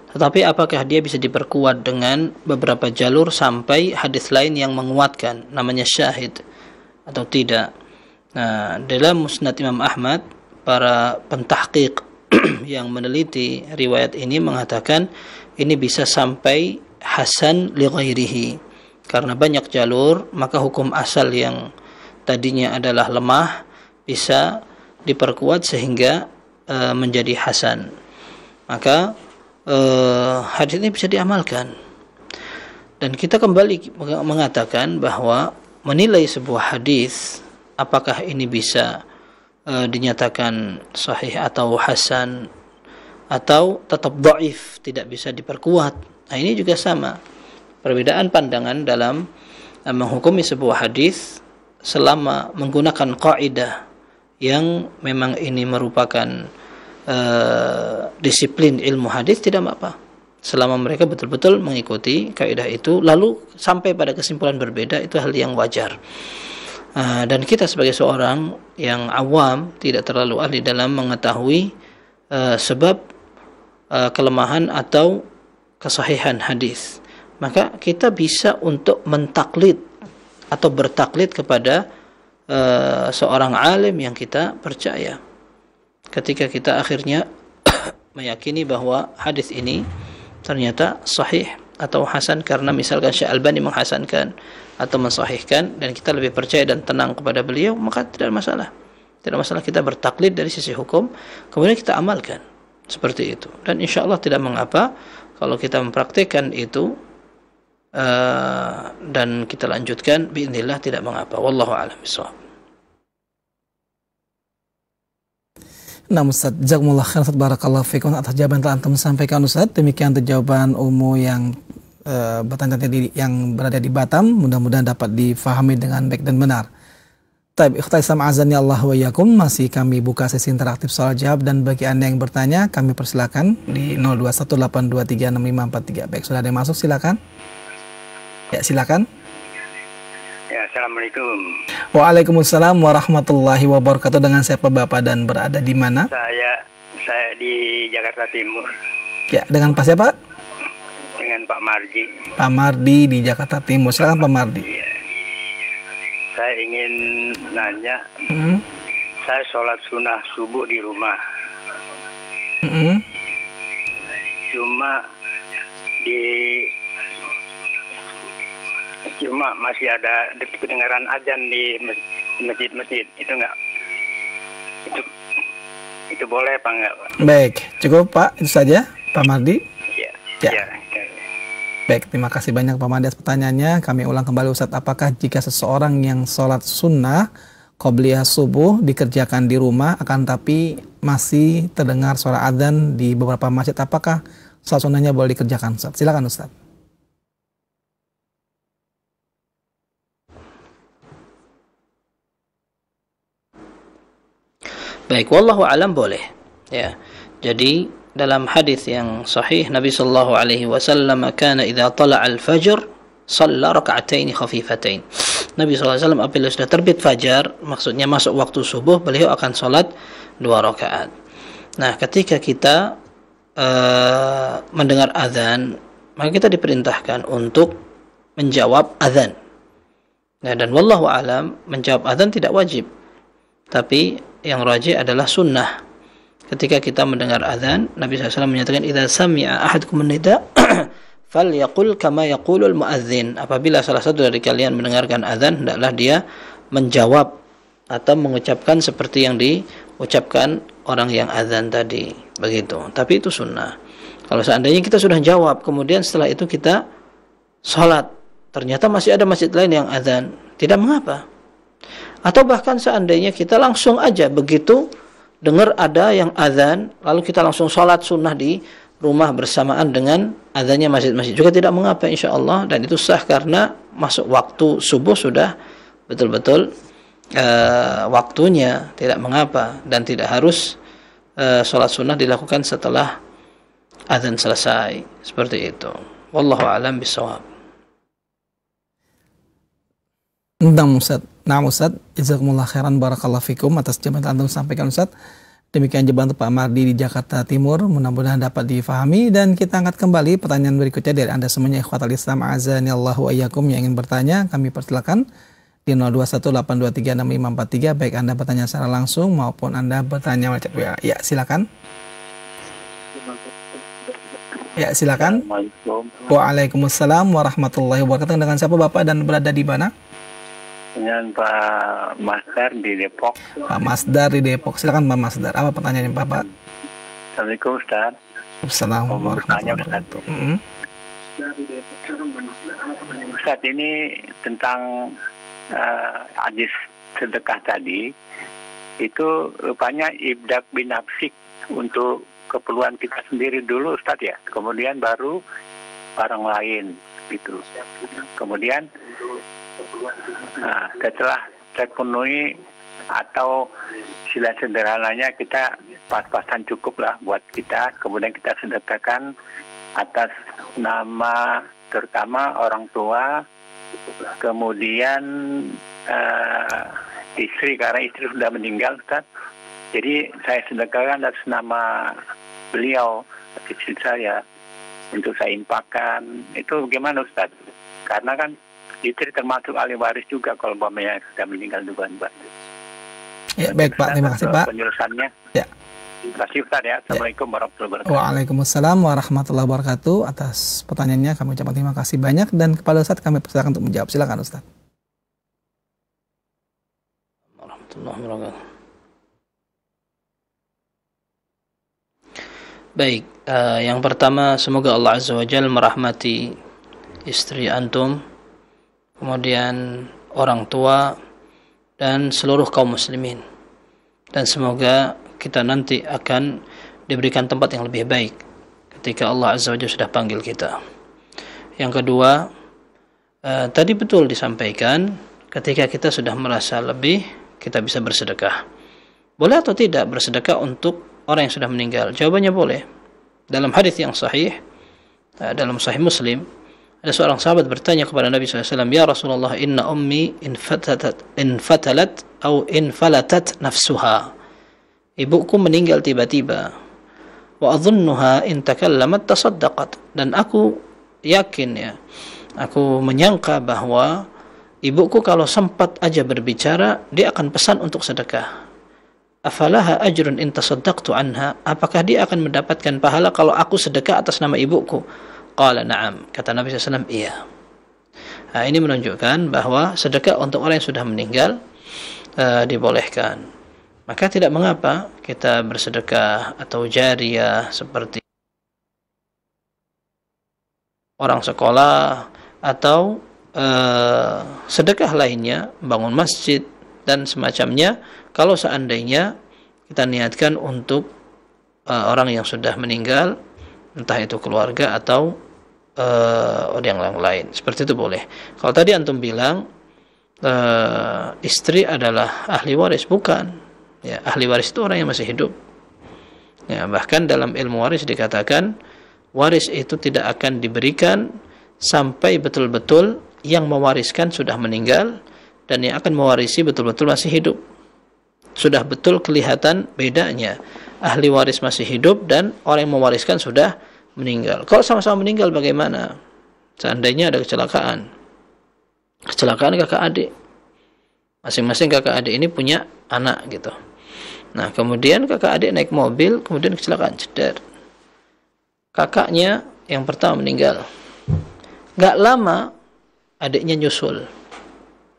Tetapi apakah dia bisa diperkuat dengan beberapa jalur sampai hadis lain yang menguatkan, namanya syahid, atau tidak? Nah, dalam Musnad Imam Ahmad, para pentahqiq yang meneliti riwayat ini mengatakan ini bisa sampai hasan li ghairihi. Karena banyak jalur, maka hukum asal yang tadinya adalah lemah bisa diperkuat sehingga menjadi hasan. Maka hadis ini bisa diamalkan. Dan kita kembali mengatakan bahwa menilai sebuah hadis apakah ini bisa dinyatakan sahih atau hasan atau tetap dhaif, tidak bisa diperkuat. Nah, ini juga sama. Perbedaan pandangan dalam menghukumi sebuah hadis selama menggunakan kaidah yang memang ini merupakan disiplin ilmu hadis tidak apa-apa. Selama mereka betul-betul mengikuti kaidah itu lalu sampai pada kesimpulan berbeda, itu hal yang wajar. Dan kita sebagai seorang yang awam tidak terlalu ahli dalam mengetahui sebab kelemahan atau kesahihan hadis, maka kita bisa untuk mentaklid atau bertaklid kepada seorang alim yang kita percaya. Ketika kita akhirnya meyakini bahwa hadis ini ternyata sahih atau hasan karena misalkan Syekh Albani menghasankan atau mensahihkan dan kita lebih percaya dan tenang kepada beliau, maka tidak masalah. Tidak masalah kita bertaklid dari sisi hukum, kemudian kita amalkan seperti itu. Dan insya Allah tidak mengapa kalau kita mempraktikkan itu dan kita lanjutkan, biidznillah tidak mengapa. Wallahu a'lam bishawab. Nah Ustaz, jazakumullah khairan Ustaz, barakallahu fikum atas jawaban telah antum sampaikan Ustaz. Demikian untuk jawaban umum yang bertanya tadi yang berada di Batam, mudah-mudahan dapat difahami dengan baik dan benar. Taib ikhtal Islam azani Allah wa iyyakum, masih kami buka sesi interaktif soal jawab, dan bagi Anda yang bertanya kami persilakan di 0218236543. Baik, sudah ada yang masuk, silakan. Ya, silakan. Ya, assalamualaikum. Waalaikumsalam warahmatullahi wabarakatuh. Dengan siapa Bapak dan berada di mana? Saya di Jakarta Timur. Ya, dengan Pak siapa? Dengan Pak Mardi. Pak Mardi di Jakarta Timur. Silakan Pak Mardi. Ya. Saya ingin nanya, saya sholat sunnah subuh di rumah. Cuma masih ada kedengaran azan di masjid-masjid, itu enggak? Itu boleh apa enggak, Pak? Baik, cukup Pak, itu saja Pak Mardi. Ya. Baik, terima kasih banyak Pak Mardi atas pertanyaannya. Kami ulang kembali Ustadz, apakah jika seseorang yang sholat sunnah qobliyah subuh dikerjakan di rumah akan tapi masih terdengar suara adzan di beberapa masjid, apakah sholat sunnahnya boleh dikerjakan Ustadz? Silakan Ustadz. Baik, wallahu alam boleh. Ya. Jadi dalam hadis yang sahih Nabi sallallahu alaihi wasallam kana idza tala'a al-fajr shalla rak'atain khafifatain. Nabi sallallahu alaihi wasallam apabila sudah terbit fajar, maksudnya masuk waktu subuh, beliau akan salat 2 rakaat. Nah, ketika kita mendengar azan, maka kita diperintahkan untuk menjawab azan. Nah, dan wallahu alam menjawab azan tidak wajib. Tapi yang rajih adalah sunnah. Ketika kita mendengar azan, Nabi SAW menyatakan idza sami'a ahadukum an-nida falyaqul kama yaqulul muadzin. Apabila salah satu dari kalian mendengarkan azan, hendaklah dia menjawab atau mengucapkan seperti yang diucapkan orang yang azan tadi, begitu. Tapi itu sunnah. Kalau seandainya kita sudah jawab, kemudian setelah itu kita sholat, ternyata masih ada masjid lain yang azan, tidak mengapa. Atau bahkan seandainya kita langsung aja begitu dengar ada yang azan, lalu kita langsung sholat sunnah di rumah bersamaan dengan azannya masjid-masjid, juga tidak mengapa insya Allah, dan itu sah karena masuk waktu subuh sudah betul-betul waktunya, tidak mengapa, dan tidak harus sholat sunnah dilakukan setelah azan selesai, seperti itu. Wallahu a'lam bishawab. Nah Ustaz, jazakumullah khairan barakallahu fikum atas jawaban antum sampaikan Ustaz. Demikian jawaban untuk Pak Mardi di Jakarta Timur, mudah-mudahan dapat difahami, dan kita angkat kembali pertanyaan berikutnya dari Anda semuanya ikhwatal Islam azanillahu wa iyyakum yang ingin bertanya, kami persilakan di 0218236543, baik Anda bertanya secara langsung maupun Anda bertanya macam ya silakan. Ya silakan. Waalaikumsalam warahmatullahi wabarakatuh. Dengan siapa Bapak dan berada di mana? Dengan Pak Masdar di Depok. Pak Masdar di Depok. Silakan Pak Masdar. Apa pertanyaannya Bapak? Assalamualaikum Ustaz. Assalamualaikum warahmatullahi wabarakatuh. Ustaz, ini tentang hadis sedekah tadi, itu rupanya ibdak binafsik untuk keperluan kita sendiri dulu Ustaz ya, kemudian baru orang lain gitu. Kemudian setelah terpenuhi atau sila sederhananya kita pas-pasan cukup lah buat kita, kemudian kita sedekahkan atas nama terutama orang tua, kemudian istri, karena istri sudah meninggal Ustaz. Jadi saya sedekahkan atas nama beliau, istri saya, untuk saya infakkan. Itu bagaimana Ustaz? Karena kan istri termasuk ahli waris juga kalau umpamanya sudah meninggal duluan, Pak. Ya, baik Pak, terima kasih Pak. Penjelasannya. Ya. Terima kasih Ustaz ya. Assalamualaikum warahmatullahi wabarakatuh. Waalaikumsalam warahmatullahi wabarakatuh. Atas pertanyaannya kami ucapkan terima kasih banyak, dan kepada Ustaz kami persilakan untuk menjawab. Silakan Ustaz. Warahmatullahi wabarakatuh. Baik, yang pertama, semoga Allah Azza wa Jalla merahmati istri antum, kemudian orang tua, dan seluruh kaum muslimin. Dan semoga kita nanti akan diberikan tempat yang lebih baik ketika Allah Azza wa Jalla sudah panggil kita. Yang kedua, tadi betul disampaikan, ketika kita sudah merasa lebih, kita bisa bersedekah. Boleh atau tidak bersedekah untuk orang yang sudah meninggal? Jawabannya boleh. Dalam hadis yang sahih, dalam Sahih Muslim, ada seorang sahabat bertanya kepada Nabi SAW, "Ya Rasulullah, inna ummi infatalat atau infalatat nafsuha." Ibuku meninggal tiba-tiba. Wa adhunnuha in takallamat tasaddaqat. Dan aku yakin ya, aku menyangka bahwa ibuku kalau sempat aja berbicara, dia akan pesan untuk sedekah. Afalaha ajrun in tasaddaqtu anha, apakah dia akan mendapatkan pahala kalau aku sedekah atas nama ibuku? Qala na'am, kata Nabi SAW, iya. Nah, ini menunjukkan bahwa sedekah untuk orang yang sudah meninggal dibolehkan. Maka tidak mengapa kita bersedekah atau jariyah seperti orang sekolah atau sedekah lainnya, bangun masjid dan semacamnya, kalau seandainya kita niatkan untuk orang yang sudah meninggal, entah itu keluarga atau orang yang lain, seperti itu boleh. Kalau tadi antum bilang istri adalah ahli waris, bukan ya, ahli waris itu orang yang masih hidup ya. Bahkan dalam ilmu waris dikatakan waris itu tidak akan diberikan sampai betul-betul yang mewariskan sudah meninggal dan yang akan mewarisi betul-betul masih hidup. Sudah betul kelihatan bedanya ahli waris masih hidup dan orang yang mewariskan sudah meninggal. Kalau sama-sama meninggal bagaimana? Seandainya ada kecelakaan kakak adik, masing-masing kakak adik ini punya anak gitu. Nah, kemudian kakak adik naik mobil, kemudian kecelakaan, ceder. Kakaknya yang pertama meninggal, Nggak lama adiknya nyusul.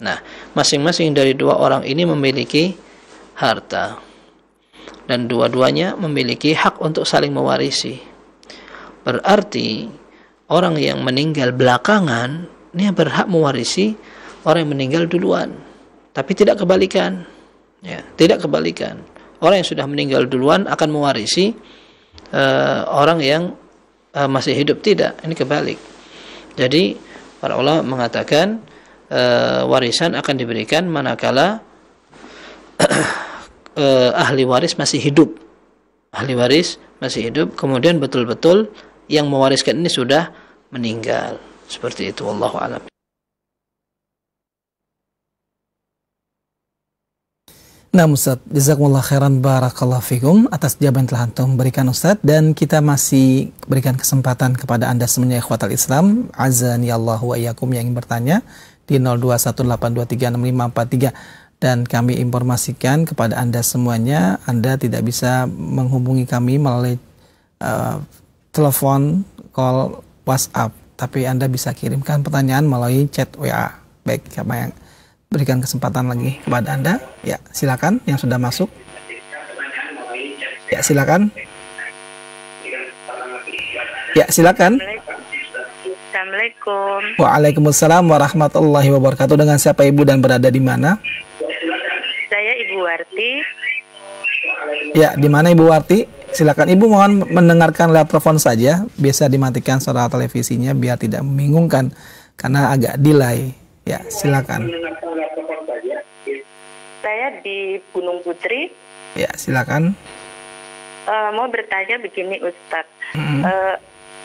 Nah, masing-masing dari dua orang ini memiliki harta. Dan dua-duanya memiliki hak untuk saling mewarisi. Berarti orang yang meninggal belakangan, dia berhak mewarisi orang yang meninggal duluan. Tapi tidak kebalikan. Ya, tidak kebalikan. Orang yang sudah meninggal duluan akan mewarisi orang yang masih hidup. Tidak, ini kebalik. Jadi para ulama mengatakan warisan akan diberikan manakala ahli waris masih hidup. Ahli waris masih hidup, kemudian betul-betul yang mewariskan ini sudah meninggal. Seperti itu, wallahu a'lam. Nah Ustaz, jazakumullah khairan barakallahu fikum atas jawaban yang telah antum berikan Ustaz, dan kita masih berikan kesempatan kepada Anda semuanya ikhwatal Islam azani Allah wa iyyakum yang ingin bertanya di 0218236543, dan kami informasikan kepada Anda semuanya, Anda tidak bisa menghubungi kami melalui telepon, call, WhatsApp, tapi Anda bisa kirimkan pertanyaan melalui chat WA. Baik, kami yang berikan kesempatan lagi kepada Anda. Ya, silakan yang sudah masuk. Ya, silakan. Ya, silakan. Assalamualaikum. Waalaikumsalam warahmatullahi wabarakatuh. Dengan siapa Ibu dan berada di mana? Saya Ibu Warti. Ya, di mana Ibu Warti? Silakan Ibu, mohon mendengarkan lewat telepon saja. Biasa dimatikan suara televisinya biar tidak membingungkan karena agak delay. Ya, silakan. Saya di Gunung Putri. Ya, silakan. Mau bertanya begini Ustadz.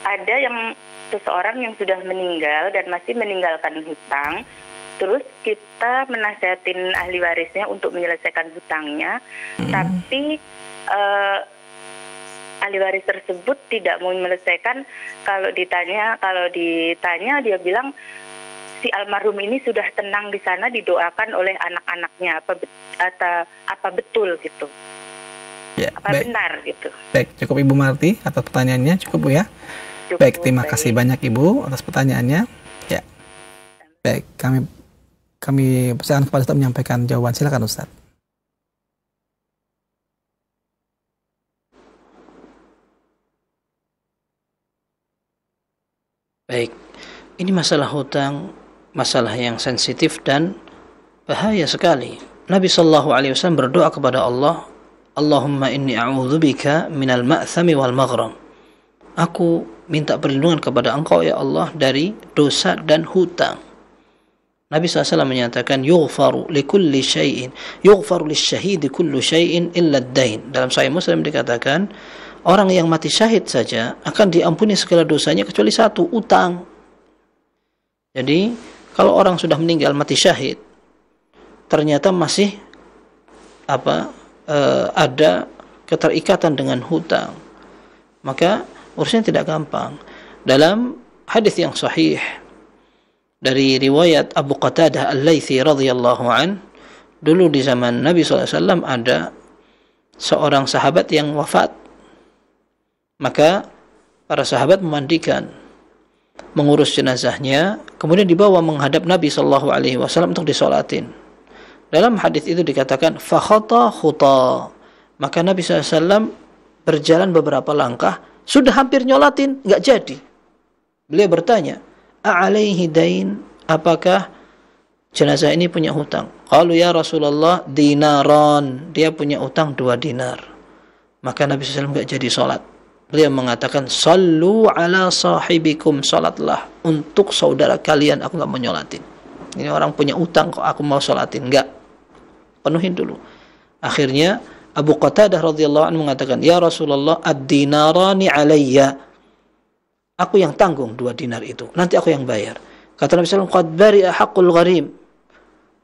Ada yang seseorang yang sudah meninggal dan masih meninggalkan hutang. Terus kita menasihatin ahli warisnya untuk menyelesaikan hutangnya. Tapi ahli waris tersebut tidak mau menyelesaikan. Kalau ditanya dia bilang si almarhum ini sudah tenang di sana, didoakan oleh anak-anaknya. Apa betul gitu? Ya, apa baik. Benar gitu? Baik, cukup Ibu Marti atas pertanyaannya, cukup Bu ya. Cukup, baik, terima kasih banyak Ibu atas pertanyaannya. Ya, baik, kami persilakan kepada Ustaz menyampaikan jawaban. Silakan Ustaz. Baik, ini masalah hutang, masalah yang sensitif dan bahaya sekali. Nabi SAW berdoa kepada Allah, Allahumma inni a'udzubika minal ma'thami wal maghram. Aku minta perlindungan kepada Engkau ya Allah dari dosa dan hutang. Nabi SAW menyatakan yughfaru likulli syai'in, yughfaru lisyahidi kullu syai'in illa ad-dain. Dalam Sahih Muslim dikatakan orang yang mati syahid saja akan diampuni segala dosanya kecuali satu, utang. Jadi kalau orang sudah meninggal mati syahid, ternyata masih ada keterikatan dengan hutang, maka urusannya tidak gampang. Dalam hadis yang sahih dari riwayat Abu Qatadah Al-Laythi radhiyallahu an, dulu di zaman Nabi SAW ada seorang sahabat yang wafat. Maka para sahabat memandikan, mengurus jenazahnya, kemudian dibawa menghadap Nabi SAW untuk disolatin. Dalam hadis itu dikatakan fakhata khuta, maka Nabi SAW berjalan beberapa langkah, sudah hampir nyolatin, nggak jadi. Beliau bertanya, a'alaihi dain, apakah jenazah ini punya hutang? Qalu ya Rasulullah dinaran, dia punya utang 2 dinar. Maka Nabi SAW nggak jadi sholat. Beliau mengatakan, sallu ala sahibikum, sholatlah untuk saudara kalian, aku nggak mau nyolatin. Ini orang punya utang kok aku mau sholatin, enggak, penuhin dulu. Akhirnya Abu Qatadah radhiyallahu anhu mengatakan, ya Rasulullah ad-dinarani alayya, aku yang tanggung 2 dinar itu, nanti aku yang bayar. Kata Nabi SAW, qad bari'a haqqul gharim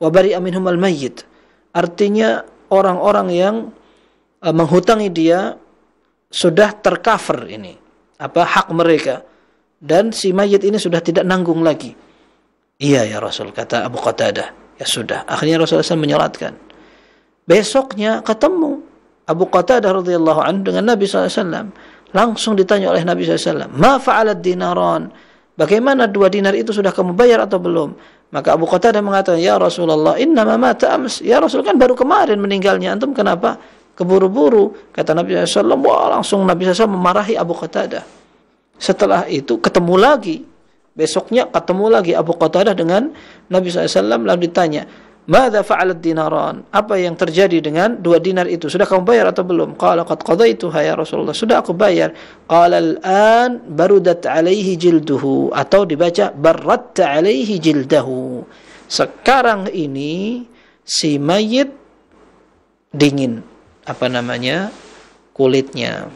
wa bari'a minhum al-mayyit. Artinya orang-orang yang menghutangi dia sudah tercover ini hak mereka, dan si mayit ini sudah tidak nanggung lagi. Iya ya Rasul, kata Abu Qatadah. Ya sudah, akhirnya Rasulullah SAW menyolatkan. Besoknya ketemu Abu Qatadah radhiyallahu anhu dengan Nabi SAW. Langsung ditanya oleh Nabi SAW, ma fa'alat dinaran, bagaimana 2 dinar itu sudah kamu bayar atau belum? Maka Abu Qatadah mengatakan, ya Rasulullah, innama mata ams. Ya Rasul, kan baru kemarin meninggalnya, antum kenapa keburu-buru? Kata Nabi SAW. Wah, langsung Nabi SAW memarahi Abu Qatadah. Setelah itu ketemu lagi, besoknya ketemu lagi Abu Qatadah dengan Nabi SAW, lalu ditanya, madza fa'alat dinaran? Apa yang terjadi dengan 2 dinar itu? Sudah kamu bayar atau belum? Qala qad qadaituha ya Rasulullah. Sudah aku bayar. Qala al-an barudat alaihi jilduhu, atau dibaca barratta alaihi jildahu. Sekarang ini si mayit dingin kulitnya,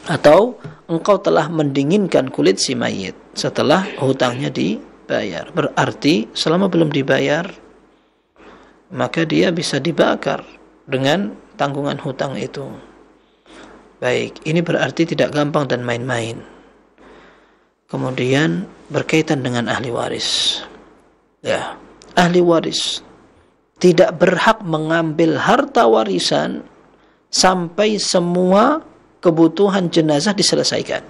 atau engkau telah mendinginkan kulit si mayit setelah hutangnya dibayar. Berarti selama belum dibayar, maka dia bisa dibakar dengan tanggungan hutang itu. Baik, ini berarti tidak gampang dan main-main. Kemudian berkaitan dengan ahli waris. Ya, ahli waris tidak berhak mengambil harta warisan sampai semua kebutuhan jenazah diselesaikan.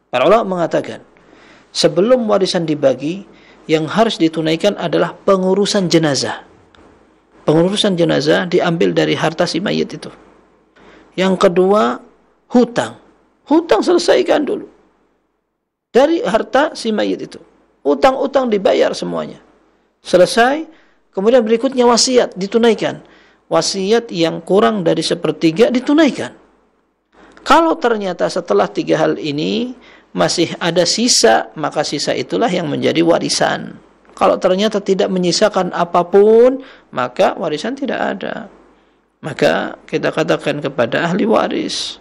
Para ulama mengatakan, sebelum warisan dibagi, yang harus ditunaikan adalah pengurusan jenazah. Pengurusan jenazah diambil dari harta si mayit itu. Yang kedua, hutang. Hutang selesaikan dulu dari harta si mayit itu. Utang-utang dibayar semuanya. Selesai. Kemudian berikutnya wasiat ditunaikan. Wasiat yang kurang dari 1/3 ditunaikan. Kalau ternyata setelah 3 hal ini masih ada sisa, maka sisa itulah yang menjadi warisan. Kalau ternyata tidak menyisakan apapun, maka warisan tidak ada. Maka kita katakan kepada ahli waris,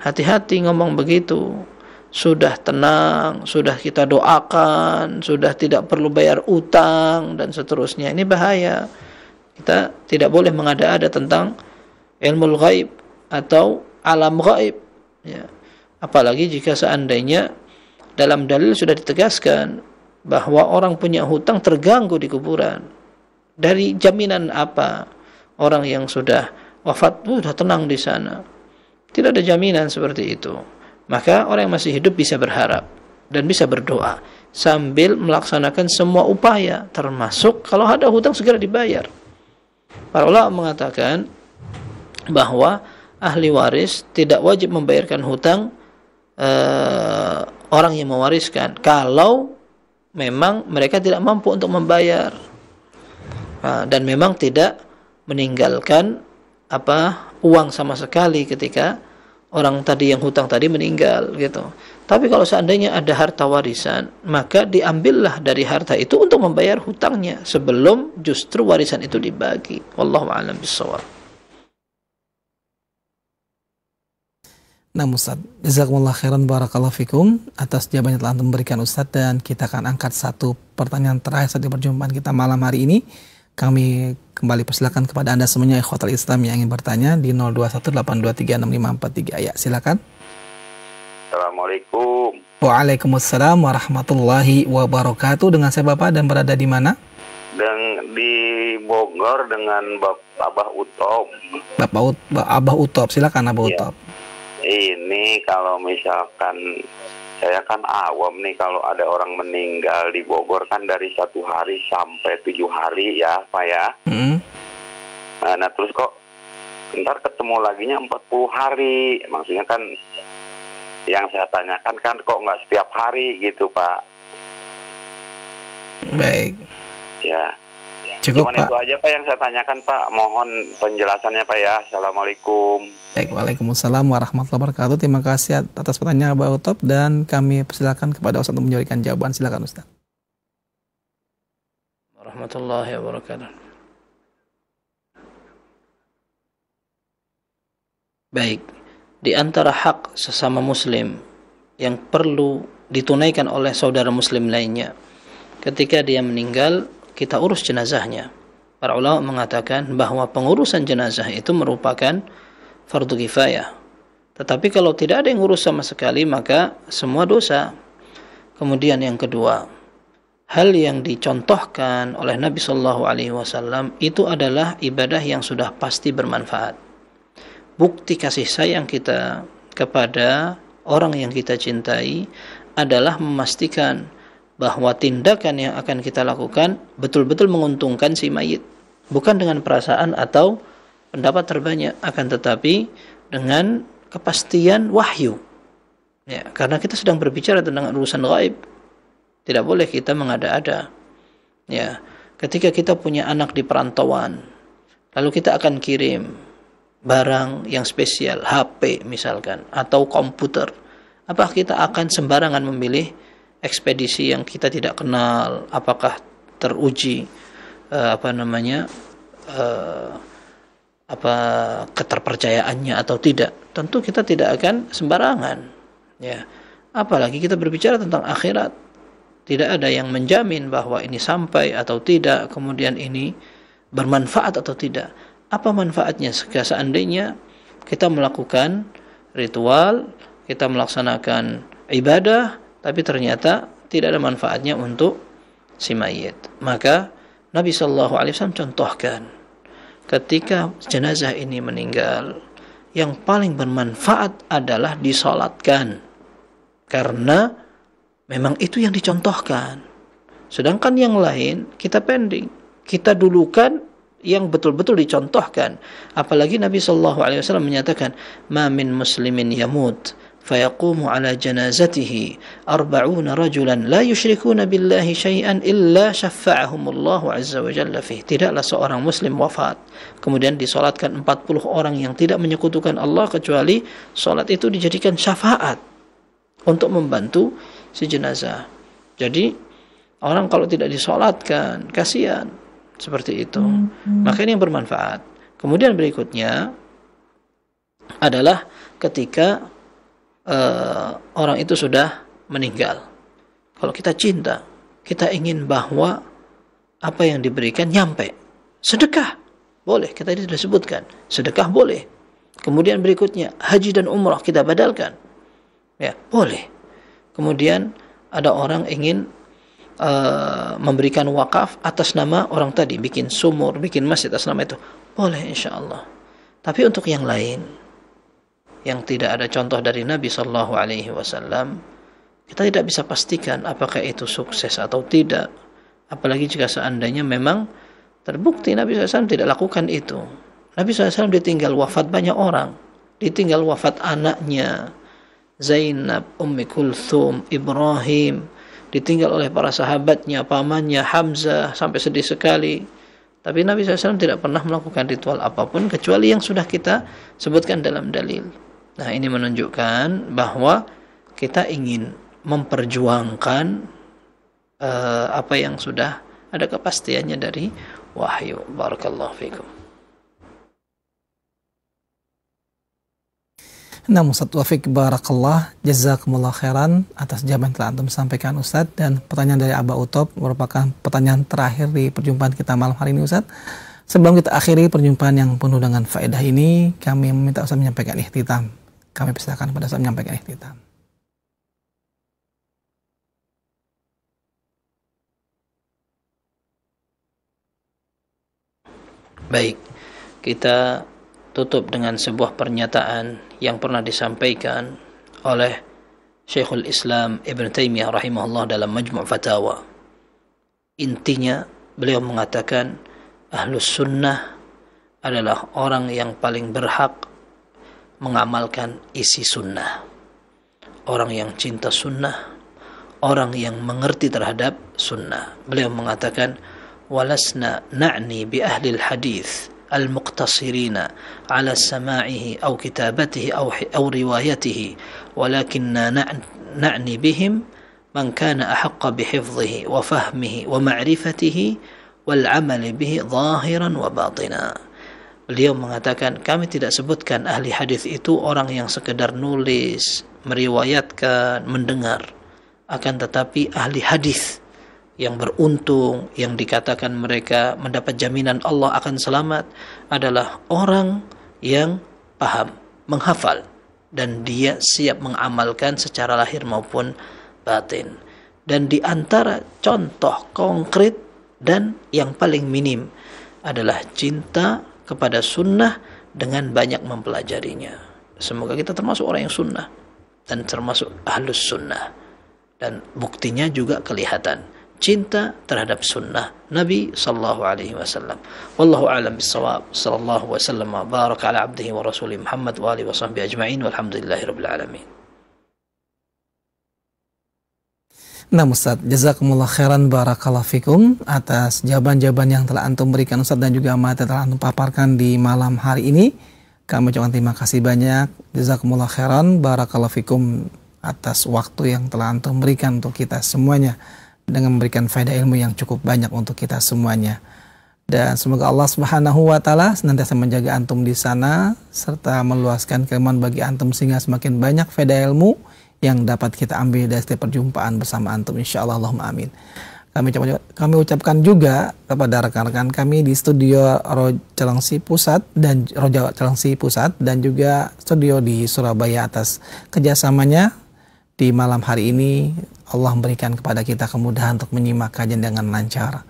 hati-hati ngomong begitu. Sudah tenang, sudah kita doakan, sudah tidak perlu bayar utang, dan seterusnya. Ini bahaya. Kita tidak boleh mengada-ada tentang ilmu ghaib atau alam ghaib. Ya. Apalagi jika seandainya dalam dalil sudah ditegaskan bahwa orang punya hutang terganggu di kuburan. Dari jaminan apa orang yang sudah wafat sudah tenang di sana? Tidak ada jaminan seperti itu. Maka orang yang masih hidup bisa berharap dan bisa berdoa sambil melaksanakan semua upaya, termasuk kalau ada hutang segera dibayar. Para ulama mengatakan bahwa ahli waris tidak wajib membayarkan hutang orang yang mewariskan kalau memang mereka tidak mampu untuk membayar, dan memang tidak meninggalkan uang sama sekali ketika orang tadi yang hutang tadi meninggal gitu. Tapi kalau seandainya ada harta warisan, maka diambillah dari harta itu untuk membayar hutangnya sebelum justru warisan itu dibagi. Wallahu a'lam bishawab. Nah Ustaz, jazakumullah khairan barakallahu fikum atas jawaban yang telah memberikan Ustaz, dan kita akan angkat satu pertanyaan terakhir saat di perjumpaan kita malam hari ini. Kami kembali persilakan kepada Anda semuanya ikhwatal Islam yang ingin bertanya di 0218236543. Ya, silakan. Assalamualaikum. Waalaikumsalam warahmatullahi wabarakatuh. Dengan saya Bapak dan berada di mana? Dan di Bogor dengan Abah Utop. Abah Utop, silakan Abah Utop. Ini kalau misalkan saya kan awam nih, kalau ada orang meninggal di Bogor kan dari 1 hari sampai 7 hari ya Pak ya. Nah terus kok ntar ketemu laginya 40 hari. Maksudnya kan yang saya tanyakan kan kok nggak setiap hari gitu Pak. Baik. Ya. Cukup Cuman Pak. itu aja Pak yang saya tanyakan Pak. Mohon penjelasannya Pak ya. Assalamualaikum. Baik, waalaikumsalam warahmatullahi wabarakatuh. Terima kasih atas pertanyaan Abah Utop, dan kami persilakan kepada Ustaz untuk memberikan jawaban. Silakan Ustaz. Warahmatullahi wabarakatuh. Baik, di antara hak sesama muslim yang perlu ditunaikan oleh saudara muslim lainnya ketika dia meninggal, kita urus jenazahnya. Para ulama mengatakan bahwa pengurusan jenazah itu merupakan fardu kifayah. Tetapi kalau tidak ada yang ngurus sama sekali, maka semua dosa. Kemudian yang kedua, hal yang dicontohkan oleh Nabi Shallallahu Alaihi Wasallam itu adalah ibadah yang sudah pasti bermanfaat. Bukti kasih sayang kita kepada orang yang kita cintai adalah memastikan bahwa tindakan yang akan kita lakukan betul-betul menguntungkan si mayit, bukan dengan perasaan atau pendapat terbanyak, akan tetapi dengan kepastian wahyu. Ya, karena kita sedang berbicara tentang urusan gaib. Tidak boleh kita mengada-ada. Ya, ketika kita punya anak di perantauan, lalu kita akan kirim barang yang spesial, HP misalkan, atau komputer. Apa kita akan sembarangan memilih ekspedisi yang kita tidak kenal? Apakah teruji keterpercayaannya atau tidak? Tentu kita tidak akan sembarangan. Ya, apalagi kita berbicara tentang akhirat. Tidak ada yang menjamin bahwa ini sampai atau tidak, kemudian ini bermanfaat atau tidak. Apa manfaatnya jika seandainya kita melakukan ritual, kita melaksanakan ibadah, tapi ternyata tidak ada manfaatnya untuk si mayit? Maka Nabi SAW contohkan, ketika jenazah ini meninggal, yang paling bermanfaat adalah disolatkan, karena memang itu yang dicontohkan. Sedangkan yang lain kita pending, kita dulukan yang betul-betul dicontohkan. Apalagi Nabi SAW menyatakan, ma min muslimin yamut fayaqumu ala janazatihi 40 rajulan la yusyrikuna billahi syai'an illa syafa'ahumullahu azza wa jalla fih. Tidaklah seorang muslim wafat kemudian disolatkan 40 orang yang tidak menyekutukan Allah, kecuali solat itu dijadikan syafaat untuk membantu si jenazah. Jadi orang kalau tidak disolatkan, kasihan, seperti itu. Maka ini yang bermanfaat. Kemudian berikutnya adalah ketika orang itu sudah meninggal. Kalau kita cinta, kita ingin bahwa apa yang diberikan nyampe. Sedekah boleh, kita ini sudah sebutkan. Sedekah boleh. Kemudian berikutnya haji dan umrah kita badalkan. Ya, boleh. Kemudian ada orang ingin memberikan wakaf atas nama orang tadi, bikin sumur, bikin masjid atas nama itu, boleh insyaallah. Tapi untuk yang lain yang tidak ada contoh dari Nabi SAW, kita tidak bisa pastikan apakah itu sukses atau tidak. Apalagi jika seandainya memang terbukti Nabi SAW tidak lakukan itu. Nabi SAW ditinggal wafat banyak orang, ditinggal wafat anaknya Zainab, Ummi Kulthum, Ibrahim, ditinggal oleh para sahabatnya, pamannya Hamzah, sampai sedih sekali. Tapi Nabi SAW tidak pernah melakukan ritual apapun kecuali yang sudah kita sebutkan dalam dalil. Nah, ini menunjukkan bahwa kita ingin memperjuangkan apa yang sudah ada kepastiannya dari wahyu. Barakallahu fikum. Nah, Ustaz Wafiq barakallah, jazakumullah khairan atas jawaban yang telah antum sampaikan Ustaz. Dan pertanyaan dari Aba Utop merupakan pertanyaan terakhir di perjumpaan kita malam hari ini Ustaz. Sebelum kita akhiri perjumpaan yang penuh dengan faedah ini, kami meminta Ustaz menyampaikan ikhtitam. Kami persilakan kepada Ustaz menyampaikan ikhtitam. Baik, kita tutup dengan sebuah pernyataan yang pernah disampaikan oleh Syekhul Islam Ibn Taimiyah rahimahullah dalam Majmu' Fatawa. Intinya beliau mengatakan Ahlus Sunnah adalah orang yang paling berhak mengamalkan isi sunnah, orang yang cinta sunnah, orang yang mengerti terhadap sunnah. Beliau mengatakan walasna na'ni bi ahli al-hadith المقتصرين على سماعه أو كتابته أو روايته ولكننا نعني بهم من كان أحق بحفظه وفهمه ومعرفته والعمل به ظاهرا وباطنا. Beliau mengatakan, kami tidak sebutkan ahli hadis itu orang yang sekedar nulis, meriwayatkan, mendengar, akan tetapi ahli hadis yang beruntung, yang dikatakan mereka mendapat jaminan Allah akan selamat, adalah orang yang paham, menghafal, dan dia siap mengamalkan secara lahir maupun batin. Dan di antara contoh konkret dan yang paling minim adalah cinta kepada sunnah dengan banyak mempelajarinya. Semoga kita termasuk orang yang sunnah dan termasuk ahlus sunnah. Dan buktinya juga kelihatan. Cinta terhadap sunnah Nabi sallallahu alaihi wasallam. Wallahu a'lam bissawab. Sallallahu wasallam wa baraka ala abdihi wa rasulih Muhammad wa alihi wa sahbihi ajma'in walhamdulillahirabbil alamin. Nah Ustaz, jazakumullah khairan barakallahu fikum atas jawaban-jawaban yang telah antum berikan Ustaz dan juga materi telah antum paparkan di malam hari ini. Kami ucapkan terima kasih banyak. Jazakumullah khairan barakallahu fikum atas waktu yang telah antum berikan untuk kita semuanya, dengan memberikan faedah ilmu yang cukup banyak untuk kita semuanya. Dan semoga Allah Subhanahu wa taala senantiasa menjaga antum di sana serta meluaskan keilmuan bagi antum sehingga semakin banyak faedah ilmu yang dapat kita ambil dari setiap perjumpaan bersama antum, insyaallah. Allahumma amin. Kami ucapkan juga kepada rekan-rekan kami di studio Cilengsi Pusat dan juga studio di Surabaya atas kerjasamanya di malam hari ini. Allah memberikan kepada kita kemudahan untuk menyimak kajian dengan lancar.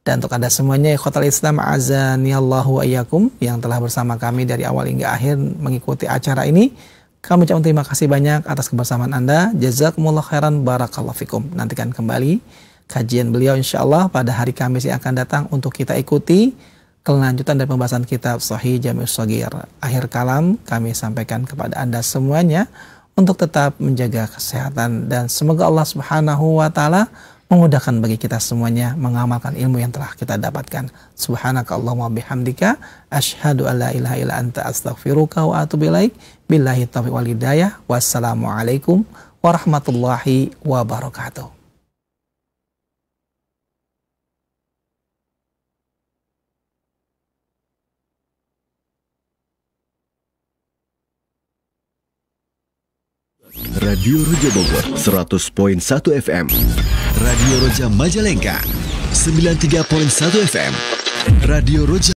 Dan untuk Anda semuanya ikhwatal Islam azanillahu wa iyyakum yang telah bersama kami dari awal hingga akhir mengikuti acara ini, kami ucapkan terima kasih banyak atas kebersamaan Anda. Jazakumullah khairan barakallahu fikum. Nantikan kembali kajian beliau insyaallah pada hari Kamis yang akan datang untuk kita ikuti kelanjutan dari pembahasan kitab Shahih Jami'us Shaghir. Akhir kalam kami sampaikan kepada Anda semuanya untuk tetap menjaga kesehatan dan semoga Allah Subhanahu wa taala memudahkan bagi kita semuanya mengamalkan ilmu yang telah kita dapatkan. Subhanakallahumma bihamdika asyhadu an la ilaha illa anta astaghfiruka wa atubu ilaik. Billahi taufiq wal hidayah. Wassalamualaikum warahmatullahi wabarakatuh. Radio Roja Bogor 100.1 FM, Radio Roja Majalengka 93.1 FM, Radio Roja